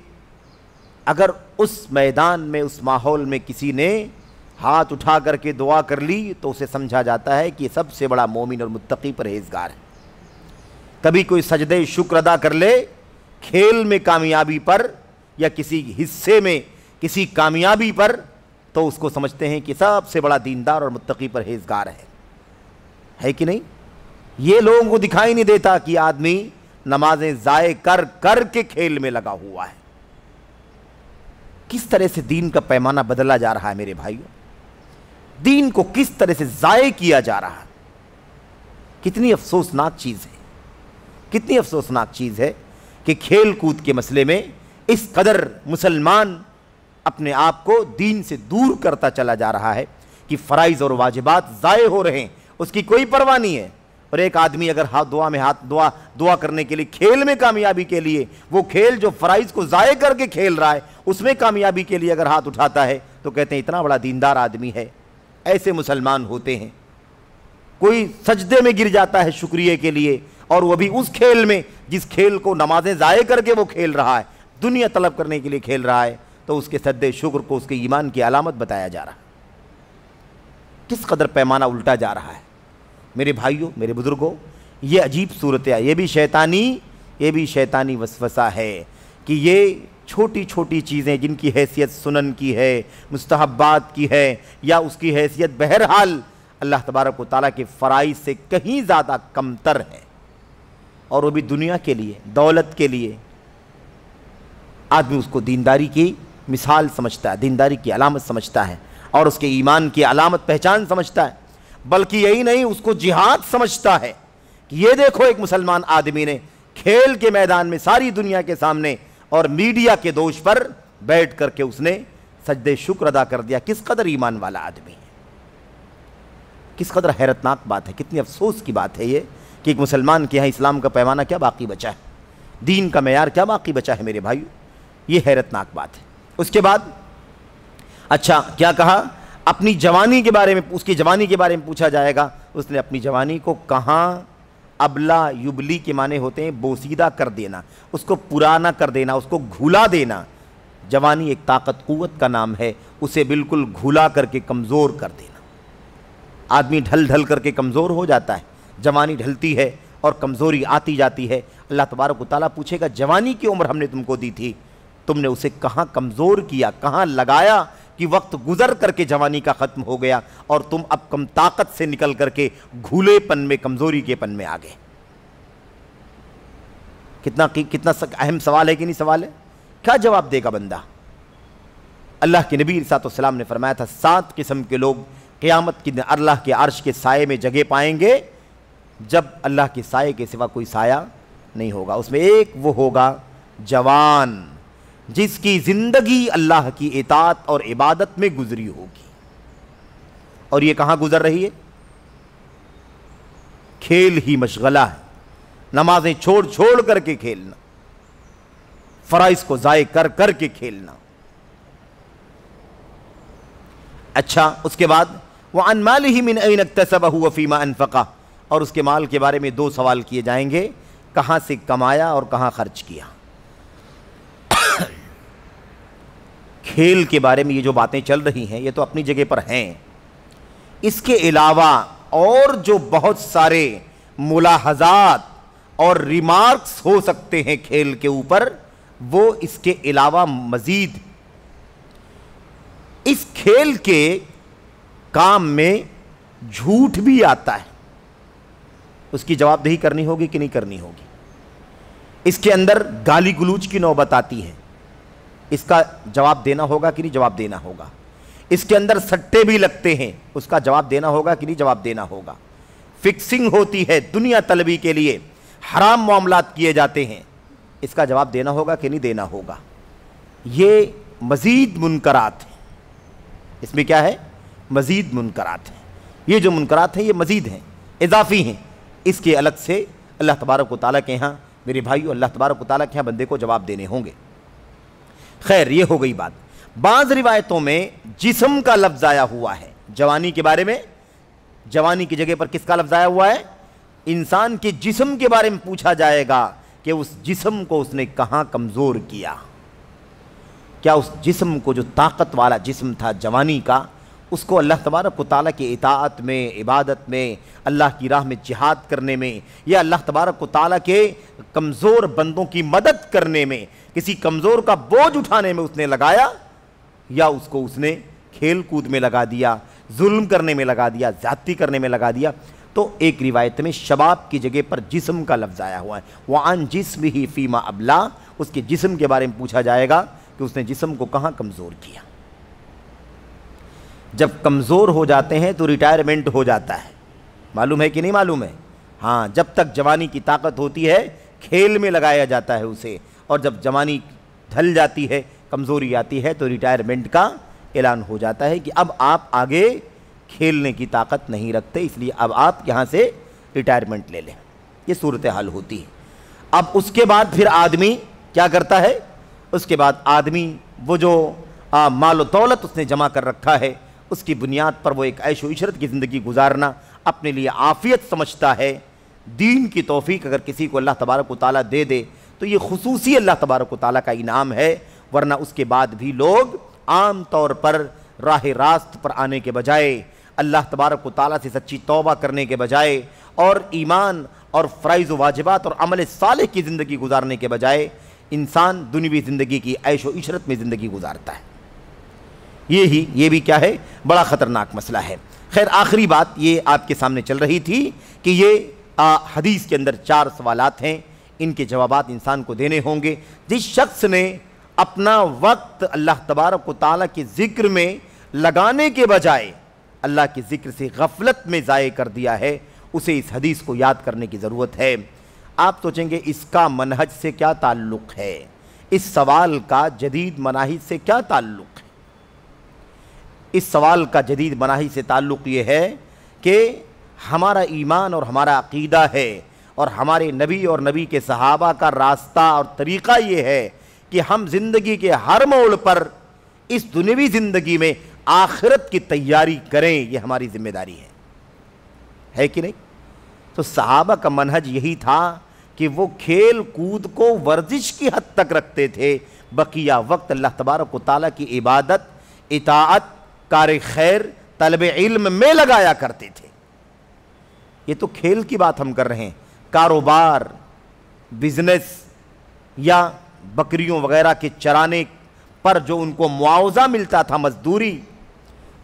اگر اس میدان میں، اس ماحول میں کسی نے ہاتھ اٹھا کر کے دعا کر لی تو اسے سمجھا جاتا ہے کہ یہ سب سے بڑا مومن اور متقی پرہیزگار ہے۔ کبھی کوئی سجدہ شکر ادا کر لے کھیل میں کامیابی پر یا کسی حصے میں کسی کامیابی پر تو اس کو سمجھتے ہیں کہ سب سے بڑا دیندار اور متقی پرہیزگار ہے کہ نہیں؟ یہ لوگوں کو دکھائی نہیں دیتا کہ آدمی نمازیں ضائع کر کر کے کھیل میں لگا ہوا ہے۔ کس طرح سے دین کا پیمانہ بدلا جا رہا ہے میرے بھائیوں، دین کو کس طرح سے ضائع کیا جا رہا ہے۔ کتنی افسوسناک چیز ہے، کتنی افسوسناک چیز ہے کہ کھیل کود کے مسئلے میں اس قدر مسلمان اپنے آپ کو دین سے دور کرتا چلا جا رہا ہے کہ فرائض اور واجبات ضائع ہو رہے ہیں، اس کی کوئی پرواہ نہیں ہے۔ اور ایک آدمی اگر دعا کرنے کے لیے، کھیل میں کامیابی کے لیے، وہ کھیل جو فرائض کو ضائع کر کے کھیل رہا ہے اس میں کامیابی کے لیے اگر ہاتھ اٹھاتا ہے تو کہتے ہیں اتنا بڑا دیندار آدمی ہے۔ ایسے مسلمان ہوتے ہیں۔ کوئی سجدے میں گر جاتا ہے شکریہ کے لیے، اور وہ بھی اس کھیل میں جس کھیل کو نمازیں ضائع کر کے وہ کھیل رہا ہے، دنیا طلب کرنے کے لیے کھیل رہا ہے، تو اس کے سجدے شکر کو اس کے ایمان کی علامت بتایا جا رہا ہے۔ کس قدر پیمانہ الٹا جا رہا ہے میرے بھائیوں، میرے بزرگوں۔ یہ عجیب صورت ہے، یہ بھی شیطانی وسوسہ ہے کہ یہ چھوٹی چھوٹی چیزیں جن کی حیثیت سنن کی ہے، مستحبات کی ہے، یا اس کی حیثیت بہرحال اللہ تبارک و تعالیٰ کے فرائض سے کہیں زیادہ کمتر ہے، اور وہ بھی دنیا کے لیے، دولت کے لیے، آدمی اس کو دینداری کی مثال سمجھتا ہے، دینداری کی علامت سمجھتا ہے، اور اس کے ایمان کی علامت پہچان سمجھتا ہے۔ بلکہ یہی نہیں، اس کو جہاد سمجھتا ہے کہ یہ دیکھو ایک مسلمان آدمی نے کھیل کے میدان میں ساری دنیا کے سامنے اور میڈیا کے دوش پر بیٹھ کر کے اس نے سجدے شکر ادا کر دیا۔ کس قدر ایمان والا آدمی ہے، کس قدر حیرتناک بات ہے، کتنی افسوس کی بات ہے یہ کہ ایک مسلمان کے یہاں اسلام کا پیمانہ کیا باقی بچا ہے، دین کا معیار کیا باقی بچا ہے میرے بھائیو۔ یہ حیرتناک بات ہے۔ اس کے بعد اچھا کیا کہا، اپنی جوانی کے بارے میں، اس کی جوانی کے بارے میں پوچھا جائے گا۔ اس نے اپنی جوانی کو کہاں، ابلا یبلی کے معنی ہوتے ہیں بوسیدہ کر دینا، اس کو پرانا کر دینا، اس کو گھولا دینا۔ جوانی ایک طاقت قوت کا نام ہے، اسے بالکل گھولا کر کے کمزور کر دینا۔ آدمی ڈھل ڈھل کر کے کمزور ہو جاتا ہے، جوانی ڈھلتی ہے اور کمزوری آتی جاتی ہے۔ اللہ تبارک و تعالیٰ پوچھے گا جوانی کی عمر ہم نے تم کو دی تھی، تم نے اسے کہاں کمزور کیا، کہاں لگایا کہ وقت گزر کر کے جوانی کا ختم ہو گیا اور تم اب کم طاقت سے نکل کر کے گھولے پن میں، کمزوری کے پن میں آ گئے۔ کتنا اہم سوال ہے کہ نہیں سوال ہے؟ کیا جواب دے گا بندہ؟ اللہ کے نبی صلی اللہ علیہ وسلم نے فرمایا تھا 7 قسم کے لوگ قیامت کے دن اللہ کے عرش کے سائے میں جگہ پائیں گے جب اللہ کے سائے کے سوا کوئی سایہ نہیں ہوگا۔ اس میں ایک وہ ہوگا جوان جس کی زندگی اللہ کی اطاعت اور عبادت میں گزری ہوگی۔ اور یہ کہاں گزر رہی ہے؟ کھیل ہی مشغلہ ہے، نمازیں چھوڑ چھوڑ کر کے کھیلنا، فرائض کو ضائع کر کر کے کھیلنا۔ اچھا اس کے بعد وَعَنْ مَالِهِ مِنْ أَيْنَ اكْتَسَبَهُ وَفِيمَا أَنْفَقَهُ، اور اس کے مال کے بارے میں 2 سوال کیے جائیں گے، کہاں سے کمایا اور کہاں خرچ کیا۔ کھیل کے بارے میں یہ جو باتیں چل رہی ہیں یہ تو اپنی جگہ پر ہیں، اس کے علاوہ اور جو بہت سارے ملاحظات اور ریمارکس ہو سکتے ہیں کھیل کے اوپر، وہ اس کے علاوہ مزید اس کھیل کے کام میں جھوٹ بھی آتا ہے، اس کی جواب دہی کرنی ہوگی کہ نہیں کرنی ہوگی۔ اس کے اندر گالی گلوچ کی نوبت آتی ہے، اس کا جواب دینا ہوگا کہ نہیں جواب دینا ہوگا۔ اس کے اندر سٹے بھی لگتے ہیں، اس کا جواب دینا ہوگا کہ نہیں جواب دینا ہوگا۔ فکسنگ ہوتی ہے دنیا طلبی کے لیے، حرام معاملات کیے جاتے ہیں، اس کا جواب دینا ہوگا کہ نہیں دینا ہوگا۔ یہ مزید منکرات ہیں، اس میں کیا ہے؟ مزید منکرات ہیں۔ یہ جو منکرات ہیں یہ مزید ہیں، اضافی ہیں، اس کے الگ سے اللہ تبارک و تعالیٰ کے ہاں میرے بھائیو، اللہ تبارک و تعالیٰ کے ہاں بندے کو جواب دینے ہوں گے۔ خیر یہ ہو گئی بات۔ بعض روایتوں میں جسم کا لفظ آیا ہوا ہے جوانی کے بارے میں، جوانی کی جگہ پر کس کا لفظ آیا ہوا ہے؟ انسان کے جسم کے بارے میں پوچھا جائے گا کہ اس جسم کو اس نے کہاں کمزور کیا، کیا اس جسم کو جو طاقت والا جسم تھا جوانی کا، اس کو اللہ تبارک و تعالیٰ کی اطاعت میں، عبادت میں، اللہ کی راہ میں جہاد کرنے میں، یا اللہ تبارک و تعالیٰ کے کمزور بندوں کی مدد کرنے میں، کسی کمزور کا بوجھ اٹھانے میں اس نے لگایا، یا اس کو اس نے کھیل کود میں لگا دیا، ظلم کرنے میں لگا دیا، زیادتی کرنے میں لگا دیا. تو ایک روایت میں شباب کی جگہ پر جسم کا لفظ آیا ہوا ہے. وَعَنْ جِسْمِهِ فِيمَا أَبْلَى، اس کے جسم کے بارے میں پوچھا جائے گا کہ اس نے جسم کو کہاں کمزور کیا. جب کمزور ہو جاتے ہیں تو ریٹائرمنٹ ہو جاتا ہے. معلوم ہے کہ نہیں معلوم ہے؟ ہاں، جب تک جوانی کی طاقت ہوتی ہے کھیل میں لگایا جاتا ہے اسے، اور جب جوانی ڈھل جاتی ہے، کمزوری آتی ہے، تو ریٹائرمنٹ کا اعلان ہو جاتا ہے کہ اب آپ آگے کھیلنے کی طاقت نہیں رکھتے، اس لیے اب آپ یہاں سے ریٹائرمنٹ لے لیں. یہ صورتحال ہوتی ہے. اب اس کے بعد پھر آدمی کیا کرتا ہے؟ اس کے بعد آدمی وہ جو مال و دولت اس نے جمع کر رکھا ہے، اس کی بنیاد پر وہ ایک عیش و عشرت کی زندگی گزارنا اپنے لیے عافیت سمجھتا ہے. دین کی توفیق اگر کسی کو اللہ تبارک و تعالیٰ دے دے تو یہ خصوصی اللہ تبارک و تعالیٰ کا انعام ہے، ورنہ اس کے بعد بھی لوگ عام طور پر راہ راست پر آنے کے بجائے، اللہ تبارک و تعالیٰ سے سچی توبہ کرنے کے بجائے، اور ایمان اور فرائض و واجبات اور عمل صالح کی زندگی گزارنے کے بجائے انسان دنیوی زندگی کی عیش و عشرت میں زندگی گزارتا ہے. یہ بھی کیا ہے؟ بڑا خطرناک مسئلہ ہے. خیر، آخری بات یہ آپ کے سامنے چل رہی تھی کہ یہ حدیث کے اندر 4 سوالات ہیں، ان کے جوابات انسان کو دینے ہوں گے. جس شخص نے اپنا وقت اللہ تبارک و تعالیٰ کے ذکر میں لگانے کے بجائے اللہ کے ذکر سے غفلت میں ضائع کر دیا ہے، اسے اس حدیث کو یاد کرنے کی ضرورت ہے. آپ سوچیں گے اس کا منہج سے کیا تعلق ہے، اس سوال کا جدید مناہج سے کیا تعلق ہے؟ اس سوال کا جدید مناہج سے تعلق یہ ہے کہ ہمارا ایمان اور ہمارا عقیدہ ہے، اور ہمارے نبی اور نبی کے صحابہ کا راستہ اور طریقہ یہ ہے کہ ہم زندگی کے ہر موڑ پر اس دنیوی زندگی میں آخرت کی تیاری کریں. یہ ہماری ذمہ داری ہے کہ نہیں؟ تو صحابہ کا منہج یہی تھا کہ وہ کھیل کود کو ورزش کی حد تک رکھتے تھے، بقیہ وقت اللہ تبارک و تعالیٰ کی عبادت، اطاعت، کار خیر، طلب علم میں لگایا کرتے تھے. یہ تو کھیل کی بات ہم کر رہے ہیں. کاروبار، بزنس یا بکریوں وغیرہ کے چرانے پر جو ان کو معاوضہ ملتا تھا، مزدوری،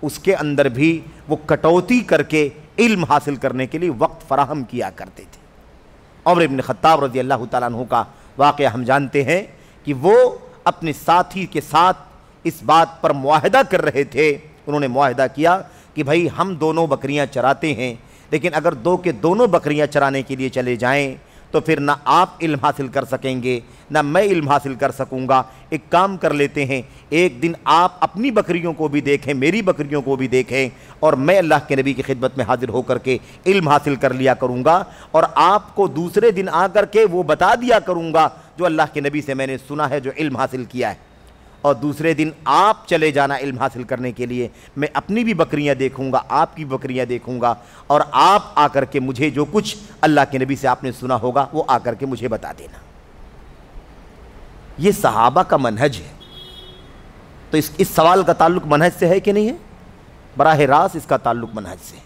اس کے اندر بھی وہ کٹوتی کر کے علم حاصل کرنے کے لیے وقت فراہم کیا کرتے تھے. عمر ابن خطاب رضی اللہ تعالیٰ عنہ کا واقعہ ہم جانتے ہیں کہ وہ اپنے ساتھی کے ساتھ اس بات پر معاہدہ کر رہے تھے. انہوں نے معاہدہ کیا کہ بھائی ہم دونوں بکریاں چراتے ہیں، لیکن اگر دو کے دونوں بکریاں چرانے کے لیے چلے جائیں تو پھر نہ آپ علم حاصل کر سکیں گے نہ میں علم حاصل کر سکوں گا. ایک کام کر لیتے ہیں، ایک دن آپ اپنی بکریوں کو بھی دیکھیں، میری بکریوں کو بھی دیکھیں، اور میں اللہ کے نبی کی خدمت میں حاضر ہو کر کے علم حاصل کر لیا کروں گا، اور آپ کو دوسرے دن آ کر کے وہ بتا دیا کروں گا جو اللہ کے نبی سے میں نے سنا ہے، جو علم حاصل کیا ہے. اور دوسرے دن آپ چلے جانا علم حاصل کرنے کے لیے، میں اپنی بھی بکریاں دیکھوں گا، آپ کی بکریاں دیکھوں گا، اور آپ آ کر کے مجھے جو کچھ اللہ کے نبی سے آپ نے سنا ہوگا وہ آ کر کے مجھے بتا دینا. یہ صحابہ کا منہج ہے. تو اس سوال کا تعلق منہج سے ہے کہ نہیں ہے؟ براہ راست اس کا تعلق منہج سے ہے.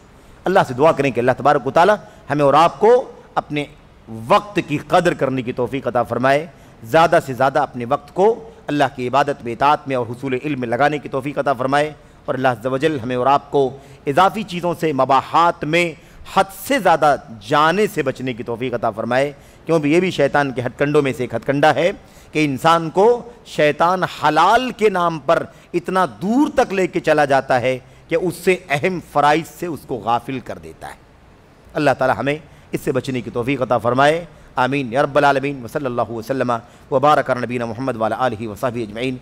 اللہ سے دعا کریں کہ اللہ تبارک و تعالی ہمیں اور آپ کو اپنے وقت کی قدر کرنے کی توفیق عطا فرمائے. زیادہ سے زیادہ اپنے وقت کو اللہ کی عبادت میں، اطاعت میں اور حصول علم میں لگانے کی توفیق عطا فرمائے. اور اللہ عز و جل ہمیں اور آپ کو اضافی چیزوں سے، مباحات میں حد سے زیادہ جانے سے بچنے کی توفیق عطا فرمائے. کیونکہ یہ بھی شیطان کے ہتھ کنڈوں میں سے ایک ہتھ کنڈا ہے کہ انسان کو شیطان حلال کے نام پر اتنا دور تک لے کے چلا جاتا ہے کہ اس سے اہم فرائض سے اس کو غافل کر دیتا ہے. اللہ تعالی ہمیں اس سے بچنے کی توفیق عطا فرمائے. آمین یا رب العالمین. وصلی اللہ وسلم وبارک علی نبینا محمد وعلی آلہ وصحبہ اجمعین.